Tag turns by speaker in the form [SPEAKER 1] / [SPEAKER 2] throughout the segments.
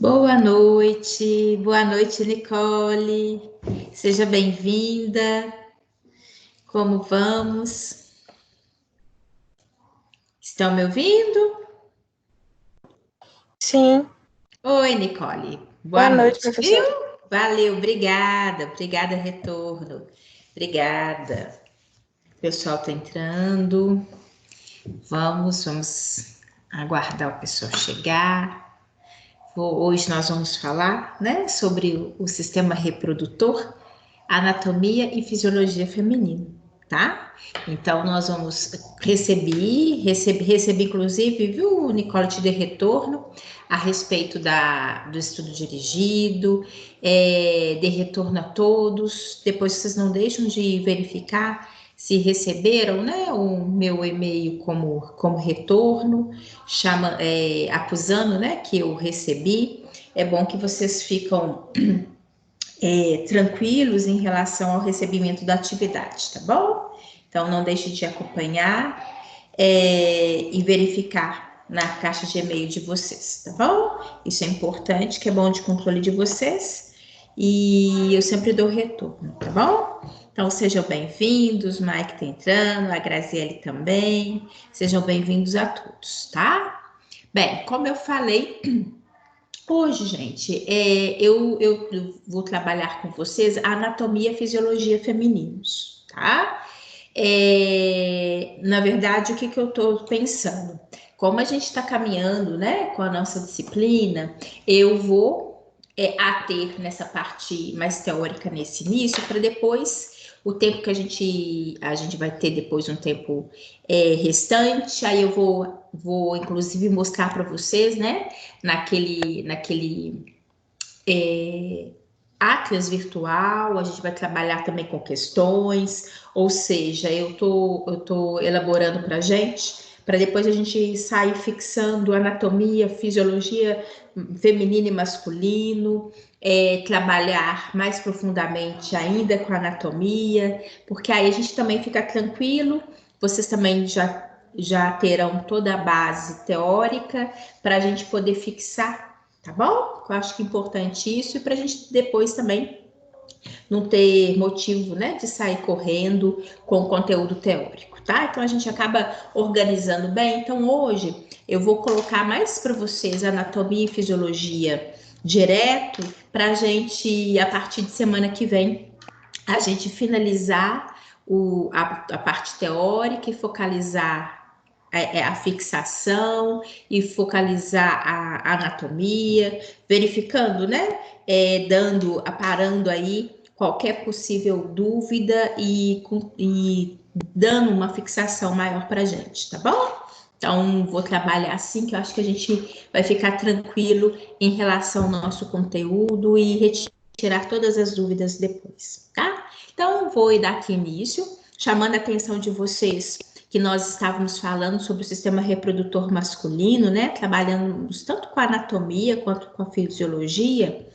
[SPEAKER 1] Boa noite, Nicole. Seja bem-vinda. Como vamos? Estão me ouvindo?
[SPEAKER 2] Sim.
[SPEAKER 1] Oi, Nicole.
[SPEAKER 2] Boa noite,
[SPEAKER 1] Viu?
[SPEAKER 2] professora.
[SPEAKER 1] Valeu, obrigada, retorno. Obrigada. O pessoal está entrando. Vamos aguardar o pessoal chegar. Hoje nós vamos falar, né, sobre o sistema reprodutor, anatomia e fisiologia feminina, tá? Então nós vamos recebi inclusive, viu, Nicole, te dei retorno a respeito do estudo dirigido, de retorno a todos. Depois vocês não deixam de verificar se receberam, né, o meu e-mail como retorno, acusando, né, que eu recebi. É bom que vocês ficam tranquilos em relação ao recebimento da atividade, tá bom? Então não deixe de acompanhar e verificar na caixa de e-mail de vocês, tá bom? Isso é importante, que é bom de controle de vocês, e eu sempre dou retorno, tá bom? Então, sejam bem-vindos, Mike tá entrando, a Graziele também, sejam bem-vindos a todos, tá? Bem, como eu falei, hoje, gente, eu vou trabalhar com vocês a anatomia e fisiologia femininos, tá? Na verdade, o que eu estou pensando? Como a gente está caminhando, né, com a nossa disciplina, eu vou ater nessa parte mais teórica nesse início, para depois, o tempo que a gente vai ter depois um tempo restante, aí eu vou inclusive mostrar para vocês, né, naquele Atlas virtual, a gente vai trabalhar também com questões, ou seja, eu tô elaborando para para depois a gente sair fixando anatomia, fisiologia feminino e masculino, trabalhar mais profundamente ainda com anatomia, porque aí a gente também fica tranquilo, vocês também já terão toda a base teórica para a gente poder fixar, tá bom? Eu acho que é importante isso, e para a gente depois também não ter motivo, né, de sair correndo com conteúdo teórico, tá? Então a gente acaba organizando bem. Então hoje eu vou colocar mais para vocês anatomia e fisiologia direto, para a gente, a partir de semana que vem, a gente finalizar a parte teórica e focalizar a fixação e focalizar a anatomia, verificando, né? Aparando aí qualquer possível dúvida e dando uma fixação maior para a gente, tá bom? Então, vou trabalhar assim, que eu acho que a gente vai ficar tranquilo em relação ao nosso conteúdo e retirar todas as dúvidas depois, tá? Então, vou dar aqui início, chamando a atenção de vocês que nós estávamos falando sobre o sistema reprodutor masculino, né? Trabalhando tanto com a anatomia quanto com a fisiologia.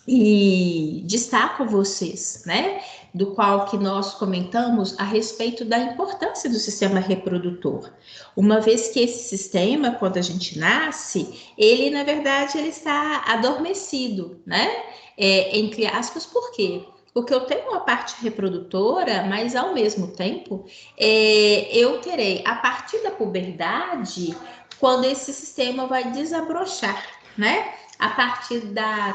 [SPEAKER 1] E destaco a vocês, né? Do qual que nós comentamos a respeito da importância do sistema reprodutor. Uma vez que esse sistema, quando a gente nasce, ele, na verdade, ele está adormecido, né? Entre aspas, por quê? Porque eu tenho uma parte reprodutora, mas ao mesmo tempo eu terei, a partir da puberdade, quando esse sistema vai desabrochar, né? A partir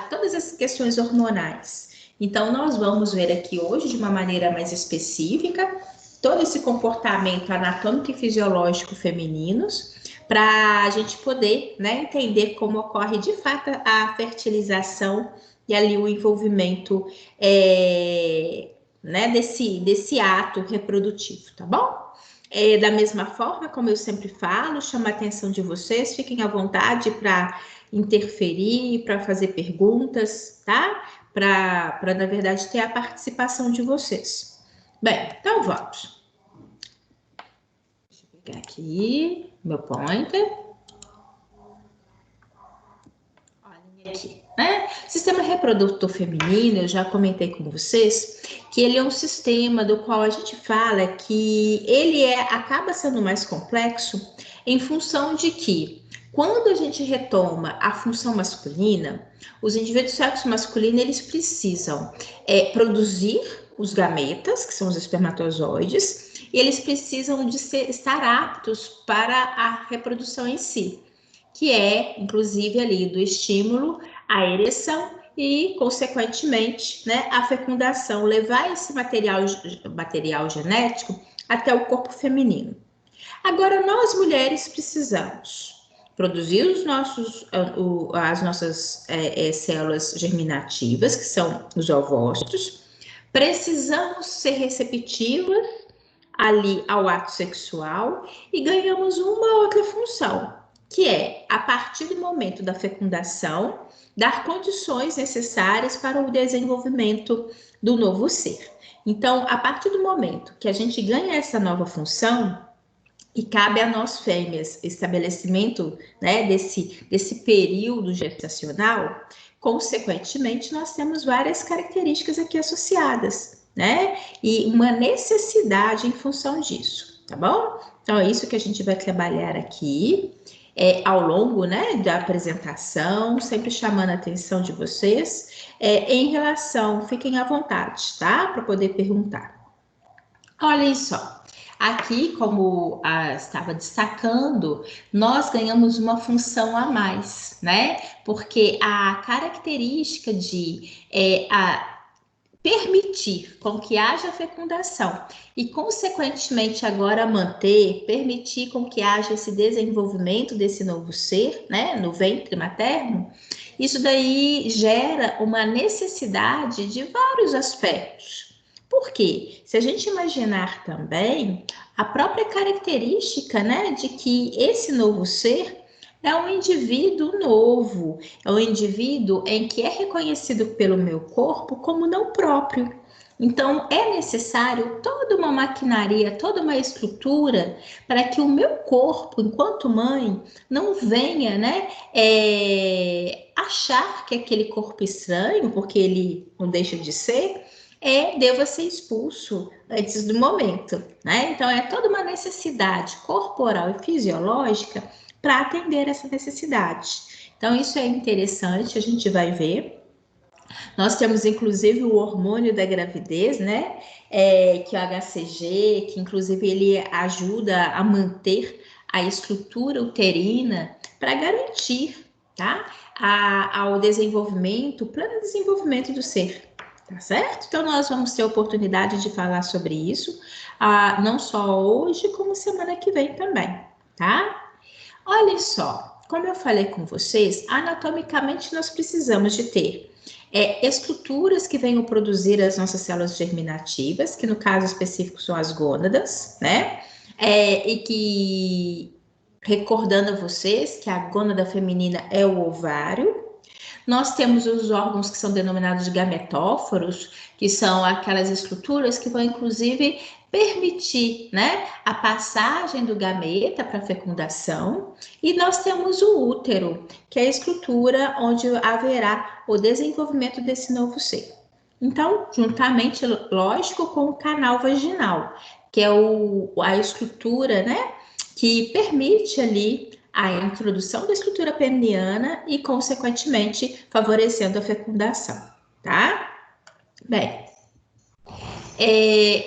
[SPEAKER 1] todas as questões hormonais. Então, nós vamos ver aqui hoje, de uma maneira mais específica, todo esse comportamento anatômico e fisiológico femininos, para a gente poder, né, entender como ocorre de fato a fertilização e ali o envolvimento né, desse ato reprodutivo, tá bom? Da mesma forma, como eu sempre falo, chamo a atenção de vocês, fiquem à vontade para interferir, para fazer perguntas, tá? Para, na verdade, ter a participação de vocês. Bem, então vamos. Deixa eu pegar aqui meu pointer. Olhem aqui, né? Sistema reprodutor feminino, eu já comentei com vocês que ele é um sistema do qual a gente fala que ele acaba sendo mais complexo em função de que Quando a gente retoma a função masculina, os indivíduos do sexo masculino, eles precisam produzir os gametas, que são os espermatozoides, e eles precisam de estar aptos para a reprodução em si, que é, inclusive, ali do estímulo à ereção e, consequentemente, né, a fecundação, levar esse material genético até o corpo feminino. Agora, nós mulheres precisamos produzir as nossas células germinativas, que são os ovócitos, precisamos ser receptivas ali ao ato sexual e ganhamos uma outra função, que é, a partir do momento da fecundação, dar condições necessárias para o desenvolvimento do novo ser. Então, a partir do momento que a gente ganha essa nova função, e cabe a nós fêmeas estabelecimento, né, desse período gestacional, consequentemente, nós temos várias características aqui associadas, né? E uma necessidade em função disso, tá bom? Então, é isso que a gente vai trabalhar aqui ao longo, né, da apresentação, sempre chamando a atenção de vocês, em relação, fiquem à vontade, tá? Para poder perguntar. Olhem só. Aqui, como estava destacando, nós ganhamos uma função a mais, né? Porque a característica de permitir com que haja fecundação e, consequentemente, agora permitir com que haja esse desenvolvimento desse novo ser, né? No ventre materno, isso daí gera uma necessidade de vários aspectos. Por quê? Se a gente imaginar também a própria característica, né, de que esse novo ser é um indivíduo novo, é um indivíduo em que é reconhecido pelo meu corpo como não próprio. Então, é necessário toda uma maquinaria, toda uma estrutura para que o meu corpo, enquanto mãe, não venha, né, achar que aquele corpo estranho, porque ele não deixa de ser, deva ser expulso antes do momento, né? Então, é toda uma necessidade corporal e fisiológica para atender essa necessidade. Então, isso é interessante, a gente vai ver. Nós temos, inclusive, o hormônio da gravidez, né? Que é o HCG, que, inclusive, ele ajuda a manter a estrutura uterina para garantir, tá? Ao desenvolvimento, o plano de desenvolvimento do ser. Tá certo? Então, nós vamos ter oportunidade de falar sobre isso, não só hoje, como semana que vem também, tá? Olhem só, como eu falei com vocês, anatomicamente nós precisamos de ter estruturas que venham produzir as nossas células germinativas, que no caso específico são as gônadas, né? E que, recordando a vocês que a gônada feminina é o ovário. Nós temos os órgãos que são denominados de gametóforos, que são aquelas estruturas que vão, inclusive, permitir, né, a passagem do gameta para a fecundação. E nós temos o útero, que é a estrutura onde haverá o desenvolvimento desse novo ser. Então, juntamente, lógico, com o canal vaginal, que é a estrutura, né, que permite ali a introdução da estrutura peniana e, consequentemente, favorecendo a fecundação, tá? Bem,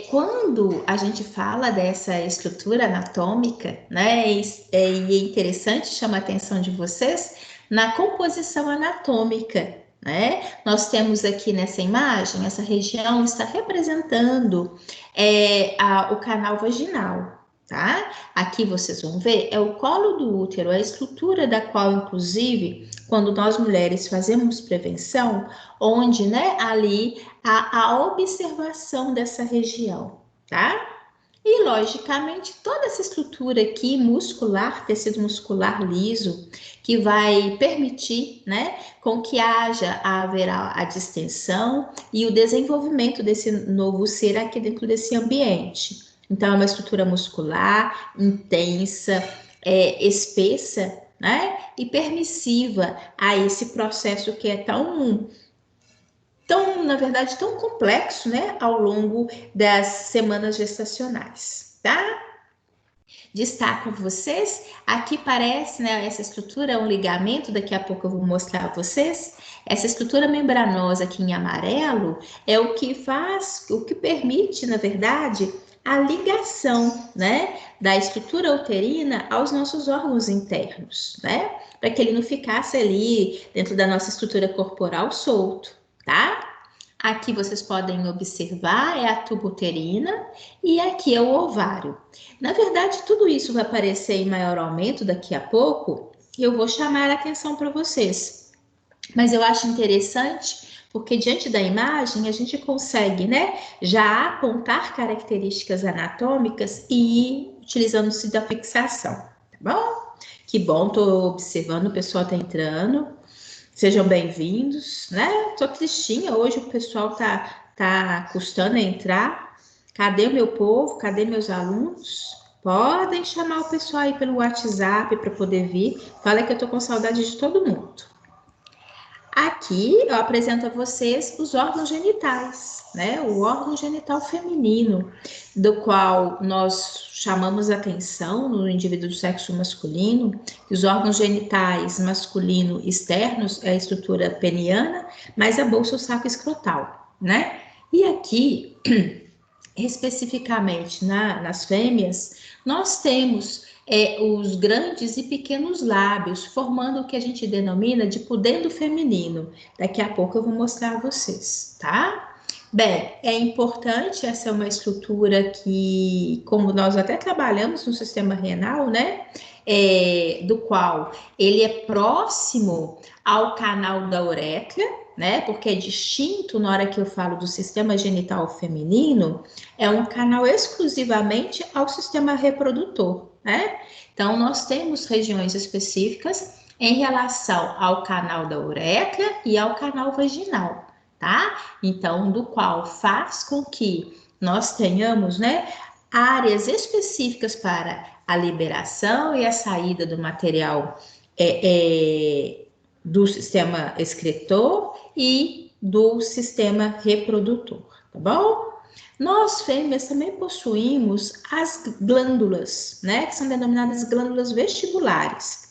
[SPEAKER 1] quando a gente fala dessa estrutura anatômica, né, e é interessante chamar a atenção de vocês na composição anatômica, né? Nós temos aqui nessa imagem, essa região está representando o canal vaginal, tá? Aqui vocês vão ver, é o colo do útero, a estrutura da qual, inclusive, quando nós mulheres fazemos prevenção, onde, né, ali a observação dessa região, tá? E, logicamente, toda essa estrutura aqui muscular, tecido muscular liso, que vai permitir, né, com que haverá a distensão e o desenvolvimento desse novo ser aqui dentro desse ambiente. Então, é uma estrutura muscular intensa, espessa, né, e permissiva a esse processo que é tão, na verdade, tão complexo, né, ao longo das semanas gestacionais, tá? destaco a vocês, aqui parece, né, essa estrutura é um ligamento, daqui a pouco eu vou mostrar a vocês. Essa estrutura membranosa aqui em amarelo é o que faz, o que permite, na verdade, a ligação, né, da estrutura uterina aos nossos órgãos internos, né, para que ele não ficasse ali dentro da nossa estrutura corporal solto, tá? Aqui vocês podem observar é a tuba uterina e aqui é o ovário. Na verdade, tudo isso vai aparecer em maior aumento daqui a pouco e eu vou chamar a atenção para vocês. Mas eu acho interessante porque diante da imagem a gente consegue, né, já apontar características anatômicas e ir utilizando-se da fixação, tá bom? Que bom, tô observando, o pessoal tá entrando. Sejam bem-vindos, né? Tô tristinha hoje, o pessoal tá custando a entrar. Cadê o meu povo? Cadê meus alunos? Podem chamar o pessoal aí pelo WhatsApp para poder vir. Fala que eu tô com saudade de todo mundo. Aqui eu apresento a vocês os órgãos genitais, né? O órgão genital feminino, do qual nós chamamos atenção no indivíduo do sexo masculino. Os órgãos genitais masculino externos é a estrutura peniana, mais a bolsa o saco escrotal, né? E aqui, especificamente nas fêmeas, nós temos os grandes e pequenos lábios, formando o que a gente denomina de pudendo feminino. Daqui a pouco eu vou mostrar a vocês, tá? Bem, é importante, essa é uma estrutura que, como nós até trabalhamos no sistema renal, né? Do qual ele é próximo ao canal da uretra, né? Porque é distinto na hora que eu falo do sistema genital feminino, é um canal exclusivamente ao sistema reprodutor, né? Então, nós temos regiões específicas em relação ao canal da uretra e ao canal vaginal, tá? Então, do qual faz com que nós tenhamos, né, áreas específicas para a liberação e a saída do material do sistema excretor e do sistema reprodutor, tá bom? Nós, fêmeas, também possuímos as glândulas, né, que são denominadas glândulas vestibulares.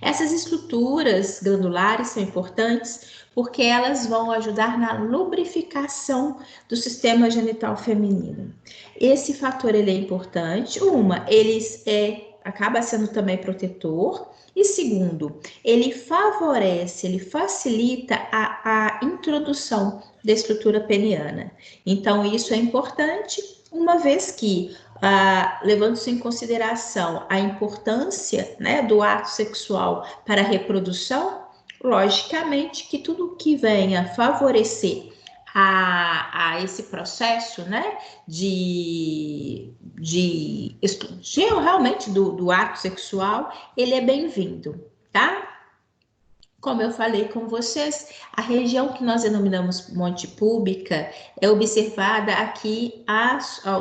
[SPEAKER 1] Essas estruturas glandulares são importantes porque elas vão ajudar na lubrificação do sistema genital feminino. Esse fator ele é importante. Ele acaba sendo também protetor. E segundo, ele favorece, ele facilita a introdução da estrutura peniana. Então, isso é importante, uma vez que levando-se em consideração a importância, né, do ato sexual para a reprodução, logicamente que tudo que venha favorecer a esse processo, né, realmente do ato sexual, ele é bem-vindo, tá? Como eu falei com vocês, a região que nós denominamos Monte Púbica é observada aqui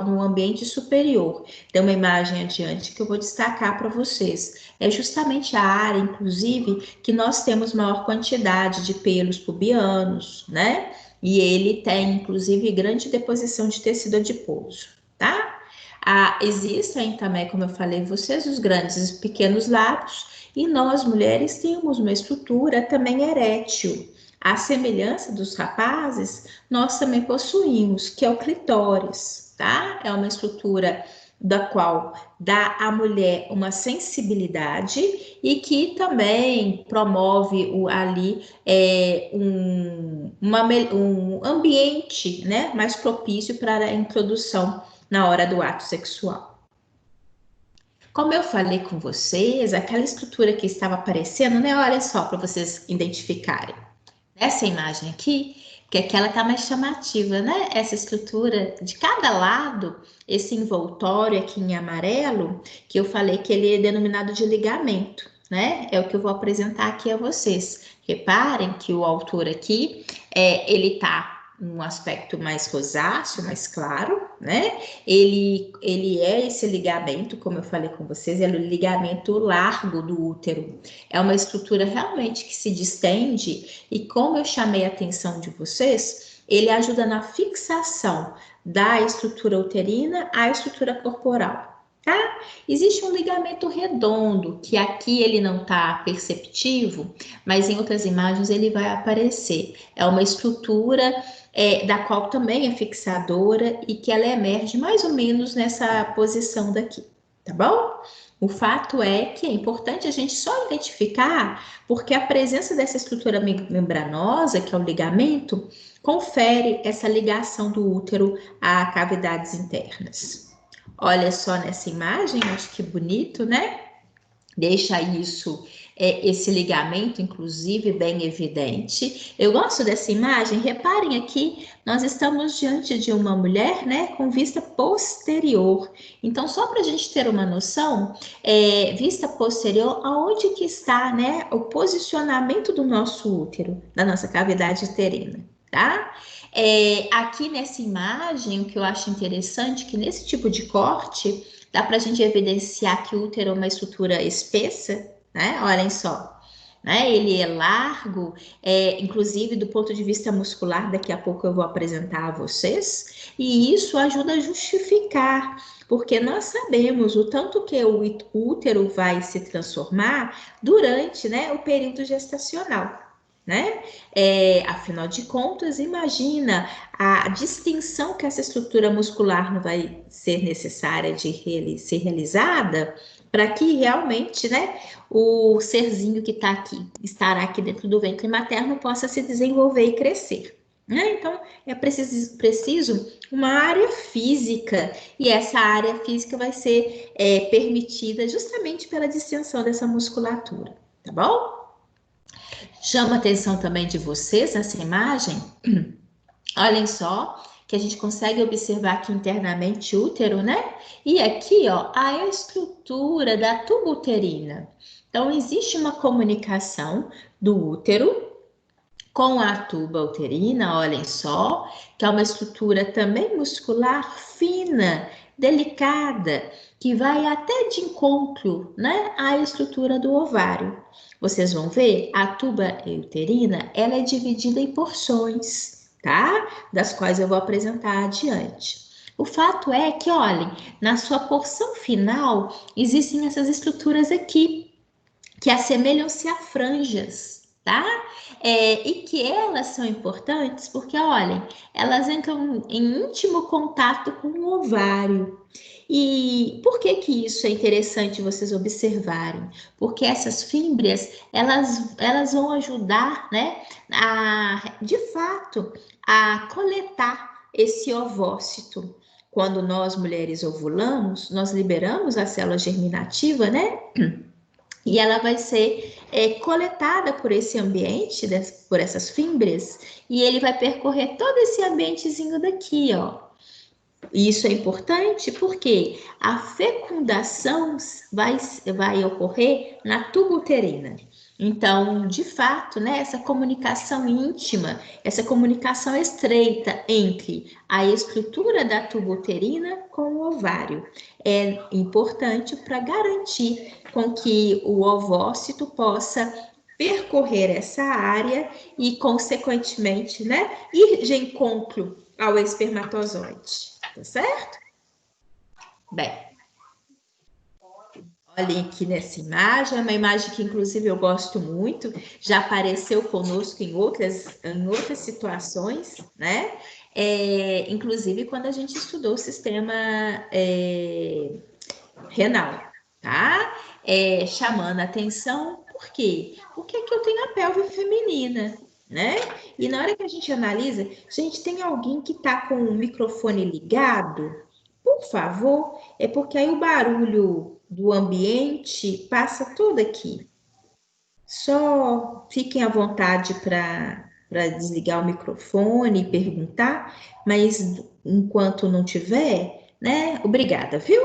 [SPEAKER 1] no ambiente superior. Tem uma imagem adiante que eu vou destacar para vocês. É justamente a área, inclusive, que nós temos maior quantidade de pelos pubianos, né? E ele tem, inclusive, grande deposição de tecido adiposo, tá? Existem também, como eu falei, vocês, os grandes e pequenos lábios, e nós, mulheres, temos uma estrutura também erétil. À semelhança dos rapazes, nós também possuímos, que é o clitóris, tá? É uma estrutura da qual dá à mulher uma sensibilidade e que também promove um ambiente, né, mais propício para a introdução na hora do ato sexual. Como eu falei com vocês, aquela estrutura que estava aparecendo, né? Olha só, para vocês identificarem. Essa imagem aqui, que aquela tá mais chamativa, né? Essa estrutura de cada lado, esse envoltório aqui em amarelo, que eu falei que ele é denominado de ligamento, né? É o que eu vou apresentar aqui a vocês. Reparem que o autor aqui, ele tá um aspecto mais rosáceo, mais claro, né? Ele é esse ligamento, como eu falei com vocês, é o ligamento largo do útero. É uma estrutura realmente que se distende e, como eu chamei a atenção de vocês, ele ajuda na fixação da estrutura uterina à estrutura corporal. tá? Existe um ligamento redondo, que aqui ele não está perceptivo, mas em outras imagens ele vai aparecer. É uma estrutura da qual também é fixadora e que ela emerge mais ou menos nessa posição daqui, tá bom? O fato é que é importante a gente só identificar porque a presença dessa estrutura membranosa, que é o ligamento, confere essa ligação do útero a cavidades internas. Olha só nessa imagem, acho que bonito, né? Deixa isso, esse ligamento, inclusive, bem evidente. Eu gosto dessa imagem. Reparem aqui, nós estamos diante de uma mulher, né, com vista posterior. Então, só para a gente ter uma noção, vista posterior, aonde que está, né, o posicionamento do nosso útero, da nossa cavidade uterina, tá? Aqui nessa imagem, o que eu acho interessante, que nesse tipo de corte, dá para a gente evidenciar que o útero é uma estrutura espessa, né? Olhem só, né? Ele é largo, inclusive do ponto de vista muscular, daqui a pouco eu vou apresentar a vocês, e isso ajuda a justificar, porque nós sabemos o tanto que o útero vai se transformar durante, né, o período gestacional. Né? Afinal de contas, imagina a distinção que essa estrutura muscular não vai ser necessária de ser realizada para que realmente, né, o serzinho que está aqui, estará aqui dentro do ventre materno, possa se desenvolver e crescer. Né? Então, é preciso uma área física, e essa área física vai ser permitida justamente pela distensão dessa musculatura, tá bom? Chama a atenção também de vocês essa imagem. Olhem só, que a gente consegue observar aqui internamente o útero, né? E aqui, ó, a estrutura da tuba uterina. Então, existe uma comunicação do útero com a tuba uterina, olhem só, que é uma estrutura também muscular fina, delicada, que vai até de encontro, né, à estrutura do ovário. Vocês vão ver, a tuba uterina, ela é dividida em porções, tá? Das quais eu vou apresentar adiante. O fato é que, olhem, na sua porção final, existem essas estruturas aqui, que assemelham-se a franjas, tá? E que elas são importantes porque, olhem, elas entram em íntimo contato com o ovário. E por que que isso é interessante vocês observarem? Porque essas fímbrias, elas vão ajudar, né, de fato, a coletar esse ovócito. Quando nós, mulheres, ovulamos, nós liberamos a célula germinativa, né? E ela vai ser coletada por esse ambiente, por essas fímbrias, e ele vai percorrer todo esse ambientezinho daqui, ó. E isso é importante porque a fecundação vai ocorrer na tuba uterina. Então, de fato, né, essa comunicação íntima, essa comunicação estreita entre a estrutura da tuba uterina com o ovário é importante para garantir com que o ovócito possa percorrer essa área e, consequentemente, né, ir de encontro ao espermatozoide. Tá certo? Bem, olhem aqui nessa imagem, é uma imagem que inclusive eu gosto muito, já apareceu conosco em outras situações, né? Inclusive quando a gente estudou o sistema renal, tá? Chamando a atenção, por quê? Porque aqui eu tenho a pelve feminina, né? E na hora que a gente analisa, gente, tem alguém que tá com o microfone ligado? Por favor, é porque aí o barulho do ambiente passa todo aqui. Só fiquem à vontade para desligar o microfone e perguntar, mas enquanto não tiver, né? Obrigada, viu?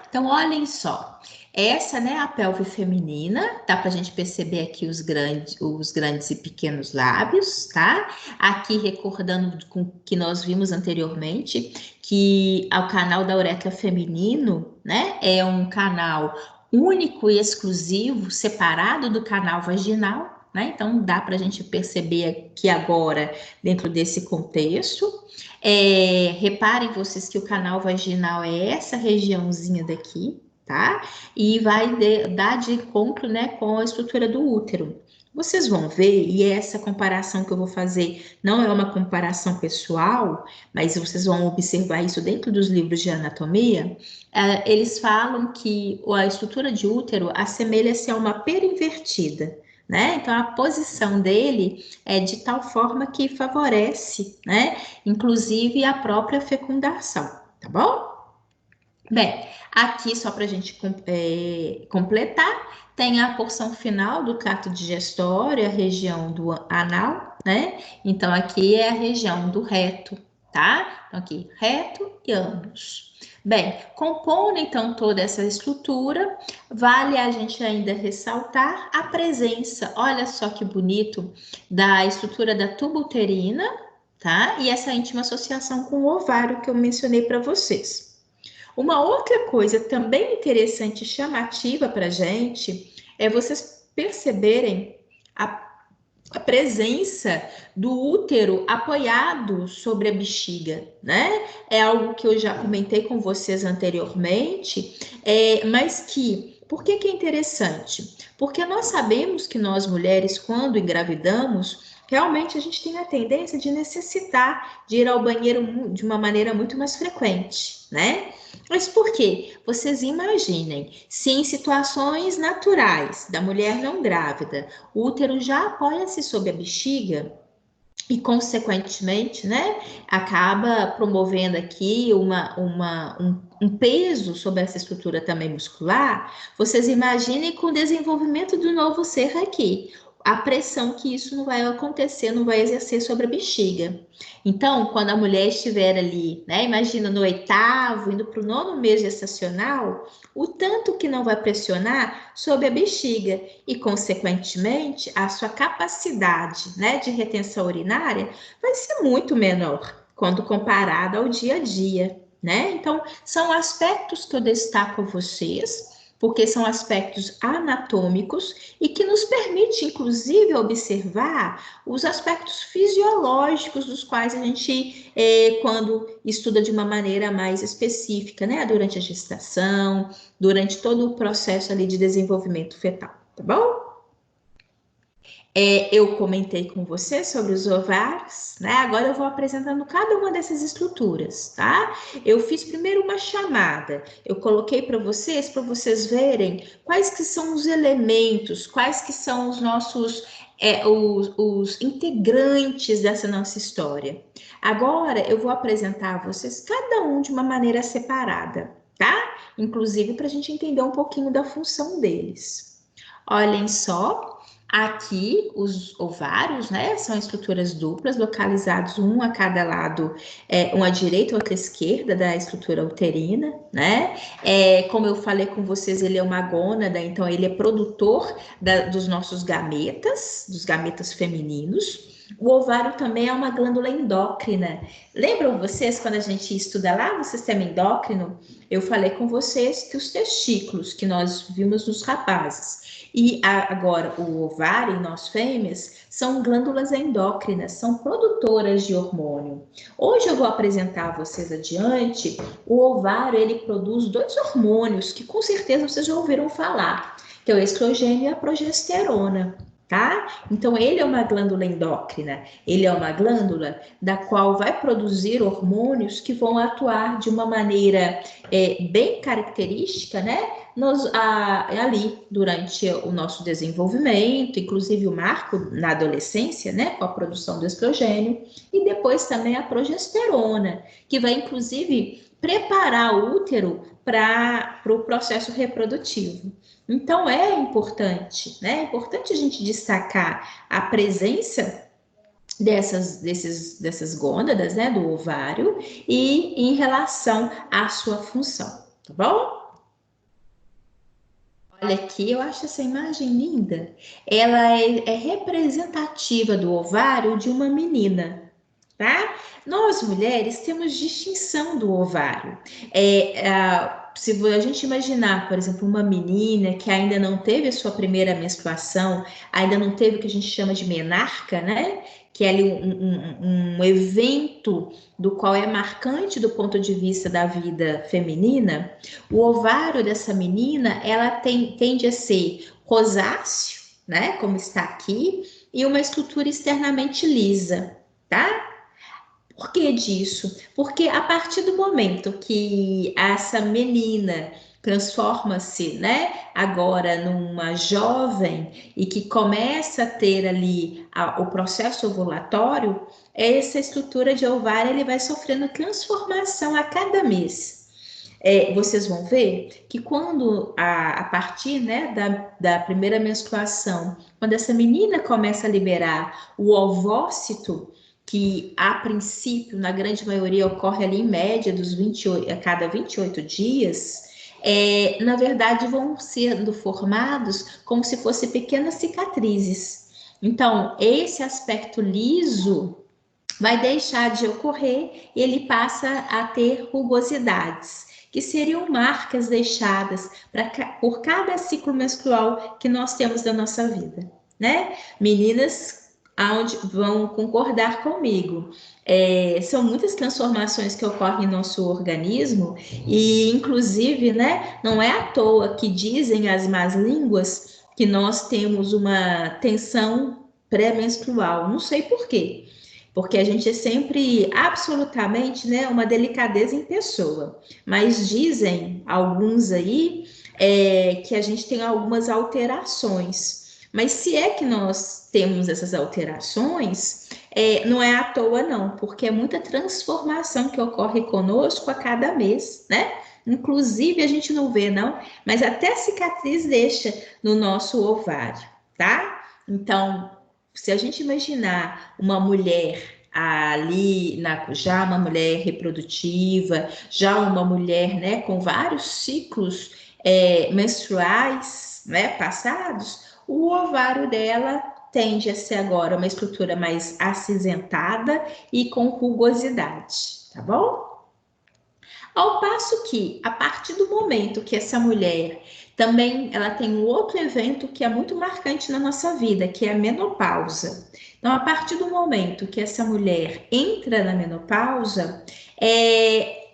[SPEAKER 1] Então, olhem só, essa, né, a pelve feminina, dá para a gente perceber aqui os grandes e pequenos lábios, tá? Aqui recordando com o que nós vimos anteriormente, que o canal da uretra feminino, né, é um canal único e exclusivo, separado do canal vaginal. né? Então, dá para a gente perceber aqui agora, dentro desse contexto. Reparem vocês que o canal vaginal é essa regiãozinha daqui, tá? E vai dar de encontro, né, com a estrutura do útero. Vocês vão ver, e essa comparação que eu vou fazer não é uma comparação pessoal, mas vocês vão observar isso dentro dos livros de anatomia. Eles falam que a estrutura de útero assemelha-se a uma pera invertida, né? Então, a posição dele é de tal forma que favorece, né? Inclusive a própria fecundação, tá bom? Bem, aqui só para a gente completar, tem a porção final do trato digestório, a região do anal, né? Então, aqui é a região do reto, tá? Então, aqui, reto e ânus. Bem, compondo então toda essa estrutura, vale a gente ainda ressaltar a presença, olha só que bonito, da estrutura da tuba uterina, tá? E essa íntima associação com o ovário que eu mencionei para vocês. Uma outra coisa também interessante e chamativa para a gente é vocês perceberem a presença do útero apoiado sobre a bexiga, né? É algo que eu já comentei com vocês anteriormente, mas que, por que que é interessante? Porque nós sabemos que nós mulheres, quando engravidamos, realmente a gente tem a tendência de necessitar de ir ao banheiro de uma maneira muito mais frequente, né? Mas por quê? Vocês imaginem, se em situações naturais da mulher não grávida, o útero já apoia-se sobre a bexiga e, consequentemente, né, acaba promovendo aqui um peso sobre essa estrutura também muscular. Vocês imaginem com o desenvolvimento do novo ser aqui, a pressão que isso não vai acontecer, não vai exercer sobre a bexiga. Então, quando a mulher estiver ali, né, imagina no 8º, indo para o 9º mês gestacional, o tanto que não vai pressionar sobre a bexiga e, consequentemente, a sua capacidade, né, de retenção urinária vai ser muito menor quando comparada ao dia a dia, né? Então, são aspectos que eu destaco a vocês, porque são aspectos anatômicos e que nos permite, inclusive, observar os aspectos fisiológicos dos quais a gente, quando estuda de uma maneira mais específica, né, durante a gestação, durante todo o processo ali de desenvolvimento fetal, tá bom? Eu comentei com você sobre os ovários, né? Agora eu vou apresentando cada uma dessas estruturas, tá? Eu fiz primeiro uma chamada, eu coloquei para vocês verem quais que são os elementos, quais que são os nossos, os integrantes dessa nossa história. Agora eu vou apresentar a vocês cada um de uma maneira separada, tá? Inclusive para a gente entender um pouquinho da função deles. Olhem só. Aqui, os ovários, né, são estruturas duplas, localizados um a cada lado, um à direita e outro à esquerda da estrutura uterina, né? Como eu falei com vocês, ele é uma gônada, então ele é produtor dos nossos gametas, dos gametas femininos. O ovário também é uma glândula endócrina. Lembram vocês, quando a gente estuda lá no sistema endócrino, eu falei com vocês que os testículos que nós vimos nos rapazes, e agora, o ovário em nós fêmeas são glândulas endócrinas, são produtoras de hormônio. Hoje eu vou apresentar a vocês adiante, o ovário ele produz 2 hormônios que com certeza vocês já ouviram falar, que é o estrogênio e a progesterona. Tá? Então, ele é uma glândula endócrina, ele é uma glândula da qual vai produzir hormônios que vão atuar de uma maneira bem característica, né? Ali durante o nosso desenvolvimento, inclusive o marco na adolescência, né? Com a produção do estrogênio, e depois também a progesterona, que vai inclusive preparar o útero para o processo reprodutivo. Então, é importante, né? É importante a gente destacar a presença dessas gônadas, né? Do ovário e em relação à sua função, tá bom? Olha aqui, eu acho essa imagem linda. Ela é representativa do ovário de uma menina, tá? Nós mulheres temos distinção do ovário. se a gente imaginar, por exemplo, uma menina que ainda não teve a sua primeira menstruação, ainda não teve o que a gente chama de menarca, né? Que é ali um evento do qual é marcante do ponto de vista da vida feminina, o ovário dessa menina, ela tende a ser rosáceo, né? Como está aqui, e uma estrutura externamente lisa, tá? Por que disso? Porque a partir do momento que essa menina transforma-se, né, agora numa jovem e que começa a ter ali o processo ovulatório, essa estrutura de ovário ele vai sofrendo transformação a cada mês. Vocês vão ver que quando a partir, né, da primeira menstruação, quando essa menina começa a liberar o ovócito, que a princípio, na grande maioria, ocorre ali em média dos 28, a cada 28 dias, na verdade vão sendo formados como se fossem pequenas cicatrizes. Então, esse aspecto liso vai deixar de ocorrer e ele passa a ter rugosidades, que seriam marcas deixadas por cada ciclo menstrual que nós temos da nossa vida, né? Meninas aonde vão concordar comigo. São muitas transformações que ocorrem em nosso organismo e, inclusive, né, não é à toa que dizem as más línguas que nós temos uma tensão pré-menstrual. Não sei por quê. Porque a gente é sempre, absolutamente, né, uma delicadeza em pessoa. Mas dizem alguns aí que a gente tem algumas alterações. Mas se é que nós temos essas alterações, não é à toa, não, porque é muita transformação que ocorre conosco a cada mês, né? Inclusive, a gente não vê, não, mas até cicatriz deixa no nosso ovário, tá? Então, se a gente imaginar uma mulher ali, já uma mulher reprodutiva, já uma mulher, né, com vários ciclos menstruais, né, passados, o ovário dela tende a ser agora uma estrutura mais acinzentada e com rugosidade, tá bom? Ao passo que, a partir do momento que essa mulher também ela tem um outro evento que é muito marcante na nossa vida, que é a menopausa. Então, a partir do momento que essa mulher entra na menopausa,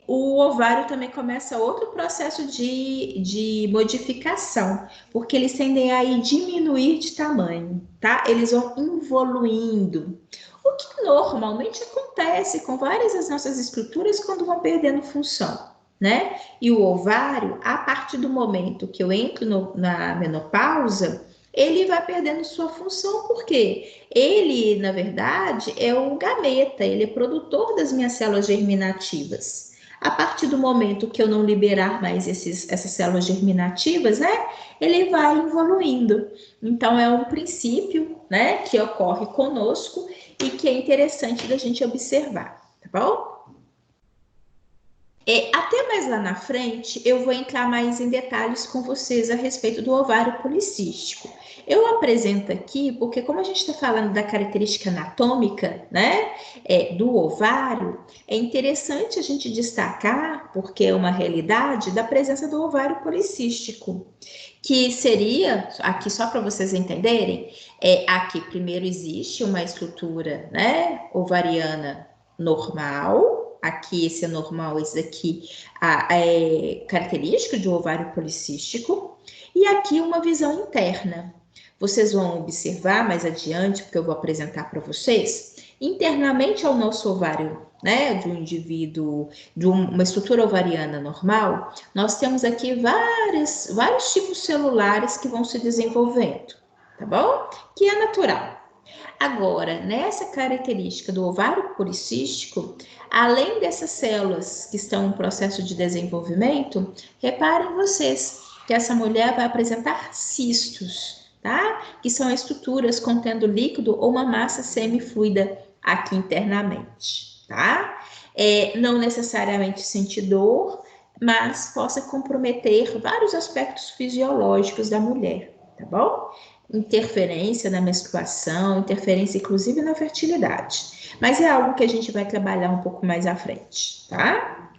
[SPEAKER 1] o ovário também começa outro processo de modificação, porque eles tendem a diminuir de tamanho, tá? Eles vão evoluindo. O que normalmente acontece com várias das nossas estruturas quando vão perdendo função, né? E o ovário, a partir do momento que eu entro na menopausa, ele vai perdendo sua função, porque ele, na verdade, é o gameta, ele é produtor das minhas células germinativas. A partir do momento que eu não liberar mais essas células germinativas, né, ele vai evoluindo. Então, é um princípio, né, que ocorre conosco e que é interessante da gente observar, tá bom? Até mais lá na frente, eu vou entrar mais em detalhes com vocês a respeito do ovário policístico. Eu apresento aqui porque, como a gente está falando da característica anatômica, né, do ovário, é interessante a gente destacar, porque é uma realidade, da presença do ovário policístico, que seria, aqui só para vocês entenderem, aqui primeiro existe uma estrutura, né, ovariana normal. Aqui, esse é normal, esse daqui é característico de ovário policístico. E aqui uma visão interna. Vocês vão observar mais adiante, porque eu vou apresentar para vocês, internamente ao nosso ovário, né, de um indivíduo, de uma estrutura ovariana normal, nós temos aqui vários tipos celulares que vão se desenvolvendo, tá bom? Que é natural. Agora, nessa característica do ovário policístico, além dessas células que estão em processo de desenvolvimento, reparem vocês que essa mulher vai apresentar cistos, tá? Que são estruturas contendo líquido ou uma massa semifluida aqui internamente, tá? Não necessariamente sentir dor, mas possa comprometer vários aspectos fisiológicos da mulher, tá bom? Interferência na menstruação, interferência inclusive na fertilidade. Mas é algo que a gente vai trabalhar um pouco mais à frente, tá?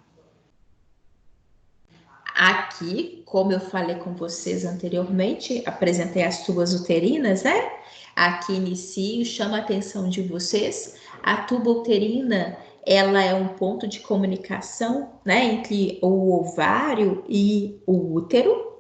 [SPEAKER 1] Aqui, como eu falei com vocês anteriormente, apresentei as tubas uterinas, né? Aqui inicio, chamo a atenção de vocês. A tuba uterina, ela é um ponto de comunicação, né, entre o ovário e o útero,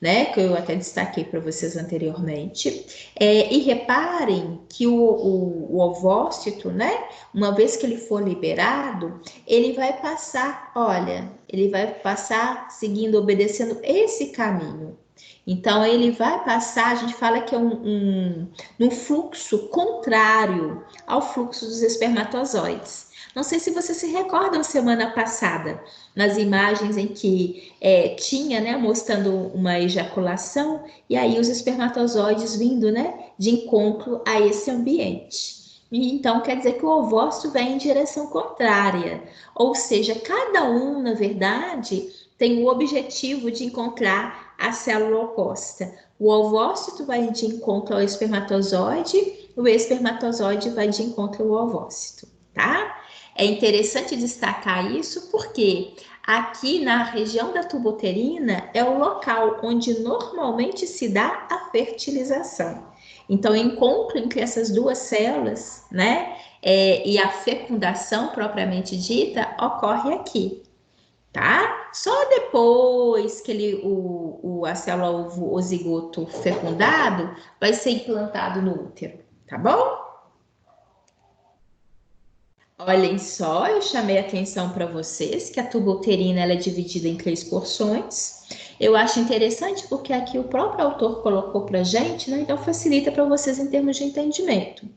[SPEAKER 1] né, que eu até destaquei para vocês anteriormente. E reparem que o ovócito, né, uma vez que ele for liberado, ele vai passar, olha, ele vai passar seguindo, obedecendo esse caminho. Então, ele vai passar, a gente fala que é um fluxo contrário ao fluxo dos espermatozoides. Não sei se vocês se recordam semana passada, nas imagens em que tinha, né, mostrando uma ejaculação, e aí os espermatozoides vindo, né, de encontro a esse ambiente. E então quer dizer que o ovócito vem em direção contrária, ou seja, cada um, na verdade, tem o objetivo de encontrar a célula oposta. O ovócito vai de encontro ao espermatozoide, o espermatozoide vai de encontro ao ovócito, tá? É interessante destacar isso porque aqui na região da tuba uterina é o local onde normalmente se dá a fertilização. Então, o encontro entre essas duas células, né, e a fecundação propriamente dita ocorre aqui, tá? Só depois que a célula ovo, o zigoto fecundado, vai ser implantado no útero, tá bom? Olhem só, eu chamei atenção para vocês que a tuba uterina ela é dividida em 3 porções. Eu acho interessante porque aqui o próprio autor colocou para gente, né? Então facilita para vocês em termos de entendimento.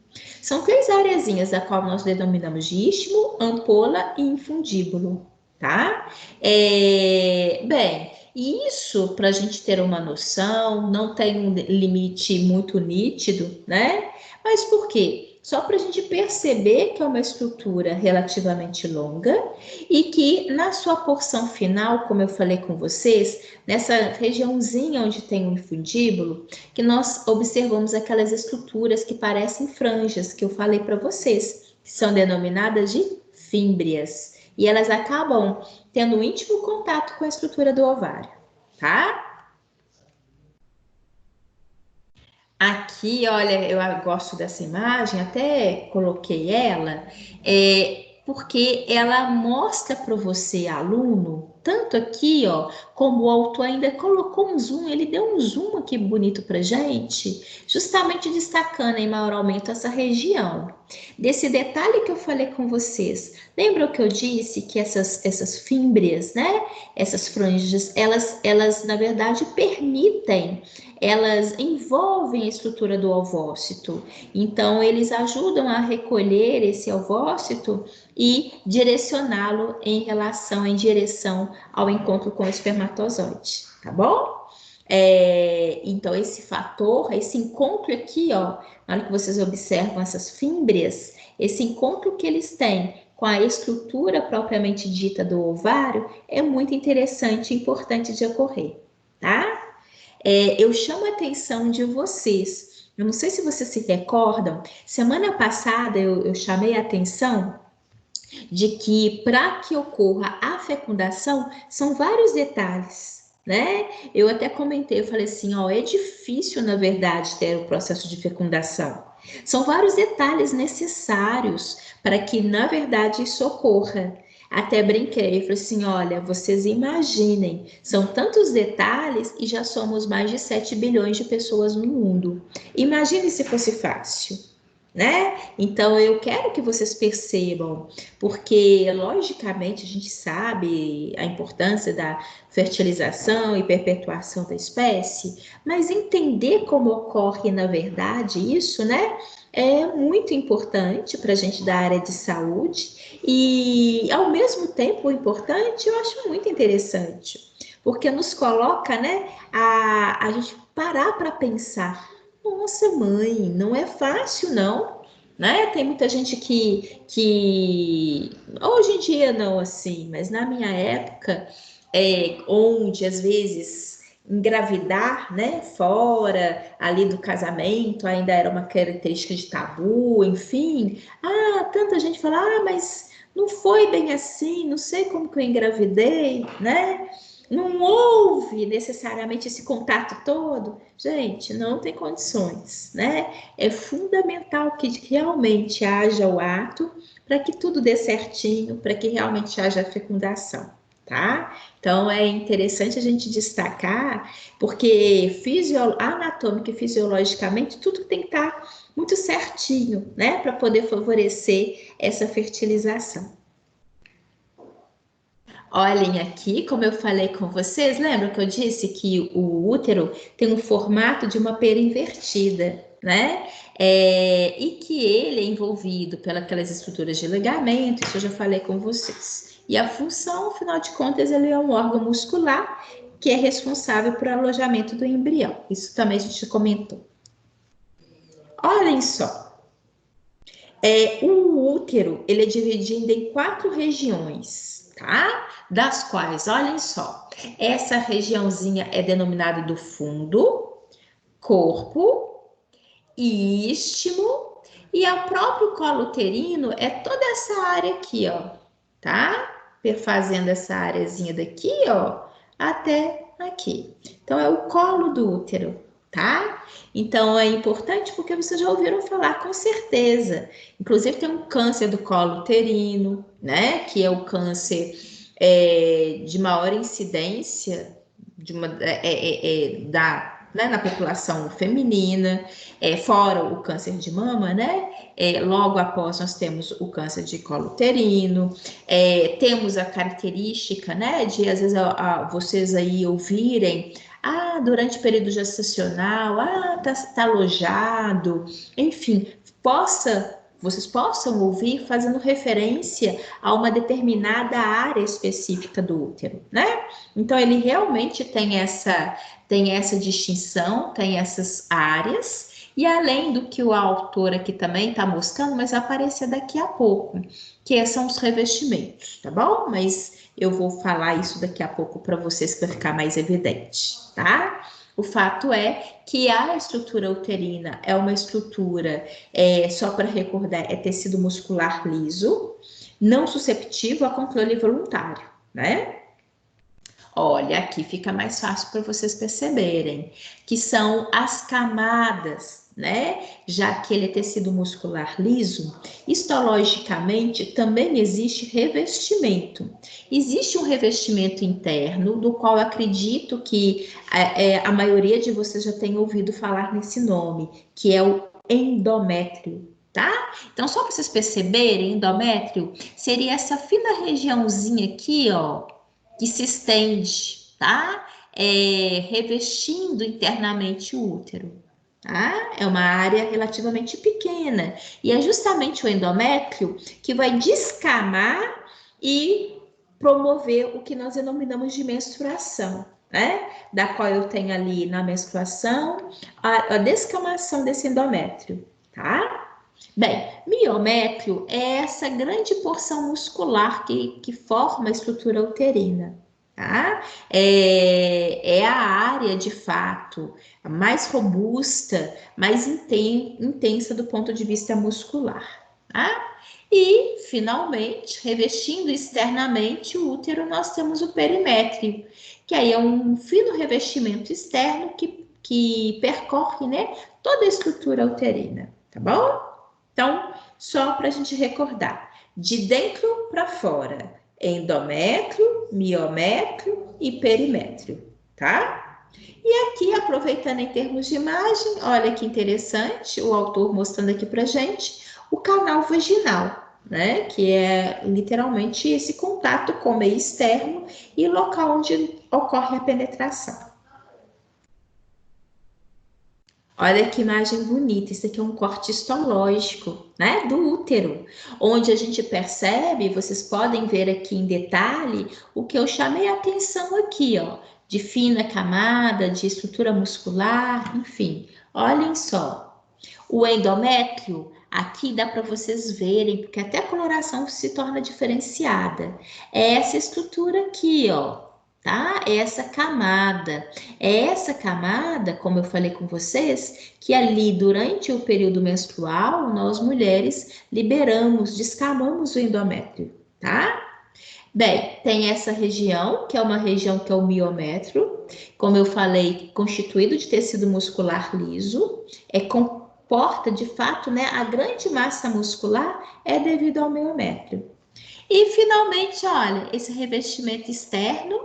[SPEAKER 1] São 3 areazinhas, a qual nós denominamos de istmo, ampola e infundíbulo, tá? Bem, isso para a gente ter uma noção, não tem um limite muito nítido, né? Mas por quê? Só para a gente perceber que é uma estrutura relativamente longa e que na sua porção final, como eu falei com vocês, nessa regiãozinha onde tem o infundíbulo, que nós observamos aquelas estruturas que parecem franjas, que eu falei para vocês, que são denominadas de fímbrias. E elas acabam tendo um íntimo contato com a estrutura do ovário, tá? Aqui, olha, eu gosto dessa imagem, até coloquei ela, porque ela mostra para você, aluno, tanto aqui, ó, como o autor ainda colocou um zoom, ele deu um zoom aqui bonito para gente, justamente destacando em maior aumento essa região. Desse detalhe que eu falei com vocês, lembra o que eu disse que essas fímbrias, né, essas franjas, elas na verdade permitem, elas envolvem a estrutura do ovócito. Então, eles ajudam a recolher esse ovócito e direcioná-lo em direção ao encontro com o espermatozoide, tá bom? Então, esse fator, esse encontro aqui, ó, na hora que vocês observam essas fímbrias, esse encontro que eles têm com a estrutura propriamente dita do ovário é muito interessante e importante de ocorrer, tá? Eu chamo a atenção de vocês. Eu não sei se vocês se recordam, semana passada eu chamei a atenção de que para que ocorra a fecundação são vários detalhes, né? Eu até comentei, eu falei assim, ó, é difícil na verdade ter o processo de fecundação. São vários detalhes necessários para que na verdade isso ocorra. Até brinquei, falei assim, olha, vocês imaginem, são tantos detalhes e já somos mais de 7 bilhões de pessoas no mundo. Imagine se fosse fácil, né? Então eu quero que vocês percebam, porque logicamente a gente sabe a importância da fertilização e perpetuação da espécie, mas entender como ocorre na verdade isso, né? É muito importante para a gente da área de saúde e ao mesmo tempo importante, eu acho muito interessante, porque nos coloca, né, a gente parar para pensar. Nossa, mãe, não é fácil, não, né? Tem muita gente que hoje em dia não assim, mas na minha época, onde às vezes engravidar, né, fora ali do casamento ainda era uma característica de tabu, enfim. Tanta gente fala, mas não foi bem assim, não sei como que eu engravidei, né? não houve necessariamente esse contato todo, gente, não tem condições, né? É fundamental que realmente haja o ato para que tudo dê certinho, para que realmente haja a fecundação, tá? Então é interessante a gente destacar, porque anatômica e fisiologicamente tudo tem que estar muito certinho, né? Para poder favorecer essa fertilização. Olhem aqui, como eu falei com vocês, lembra que eu disse que o útero tem um formato de uma pera invertida, né? E que ele é envolvido pelas estruturas de ligamento, isso eu já falei com vocês. E a função, afinal de contas, ele é um órgão muscular que é responsável por alojamento do embrião. Isso também a gente comentou. Olhem só, o útero ele é dividido em 4 regiões, tá? Das quais, olhem só, essa regiãozinha é denominada do fundo, corpo, istmo, e o próprio colo uterino é toda essa área aqui, ó, tá? Perfazendo essa areazinha daqui, ó, até aqui. Então, é o colo do útero, tá? Então, é importante porque vocês já ouviram falar com certeza. Inclusive, tem um câncer do colo uterino, né? Que é o câncer de maior incidência na população feminina, fora o câncer de mama, né? Logo após nós temos o câncer de colo uterino, temos a característica, né, de às vezes vocês aí ouvirem, durante o período gestacional, tá alojado, enfim, vocês possam ouvir fazendo referência a uma determinada área específica do útero, né? Então, ele realmente tem essa distinção, tem essas áreas, e além do que o autor aqui também está mostrando, mas vai aparecer daqui a pouco, que são os revestimentos, tá bom? Mas eu vou falar isso daqui a pouco para vocês, que vai ficar mais evidente, tá? O fato é que a estrutura uterina é uma estrutura, só para recordar, é tecido muscular liso, não susceptível a controle voluntário, né? Olha, aqui fica mais fácil para vocês perceberem, que são as camadas, né? Já que ele é tecido muscular liso, histologicamente também existe revestimento. Existe um revestimento interno, do qual eu acredito que a maioria de vocês já tem ouvido falar nesse nome, que é o endométrio. Tá? Então, só para vocês perceberem, endométrio seria essa fina regiãozinha aqui, ó, que se estende, tá? Revestindo internamente o útero, tá? É uma área relativamente pequena e é justamente o endométrio que vai descamar e promover o que nós denominamos de menstruação, né? Da qual eu tenho ali na menstruação a descamação desse endométrio, tá? Bem, miométrio é essa grande porção muscular que forma a estrutura uterina, tá? É a área, de fato, mais robusta, mais intensa do ponto de vista muscular, tá? E, finalmente, revestindo externamente o útero, nós temos o perimétrio, que aí é um fino revestimento externo que percorre, né, toda a estrutura uterina, tá bom? Então, só para a gente recordar, de dentro para fora, endométrio, miométrio e perimétrio, tá? E aqui, aproveitando em termos de imagem, olha que interessante, o autor mostrando aqui para gente o canal vaginal, né? Que é literalmente esse contato com o meio externo e local onde ocorre a penetração. Olha que imagem bonita, isso aqui é um corte histológico, né, do útero, onde a gente percebe, vocês podem ver aqui em detalhe, o que eu chamei a atenção aqui, ó, de fina camada, de estrutura muscular, enfim, olhem só. O endométrio, aqui dá para vocês verem, porque até a coloração se torna diferenciada. É essa estrutura aqui, ó, tá? É essa camada, como eu falei com vocês, que ali durante o período menstrual, nós mulheres liberamos, descamamos o endométrio, tá? Bem, tem essa região, que é uma região que é o miométrio, como eu falei, constituído de tecido muscular liso, comporta de fato, né, a grande massa muscular é devido ao miométrio. E finalmente, olha, esse revestimento externo,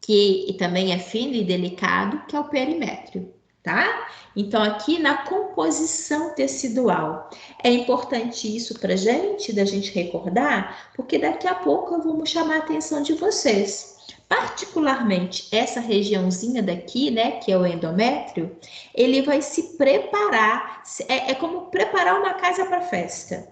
[SPEAKER 1] que também é fino e delicado, que é o perimétrio, tá? Então, aqui na composição tecidual, é importante isso para gente, da gente recordar, porque daqui a pouco eu vou chamar a atenção de vocês. Particularmente essa regiãozinha daqui, né, que é o endométrio, ele vai se preparar, é como preparar uma casa para festa.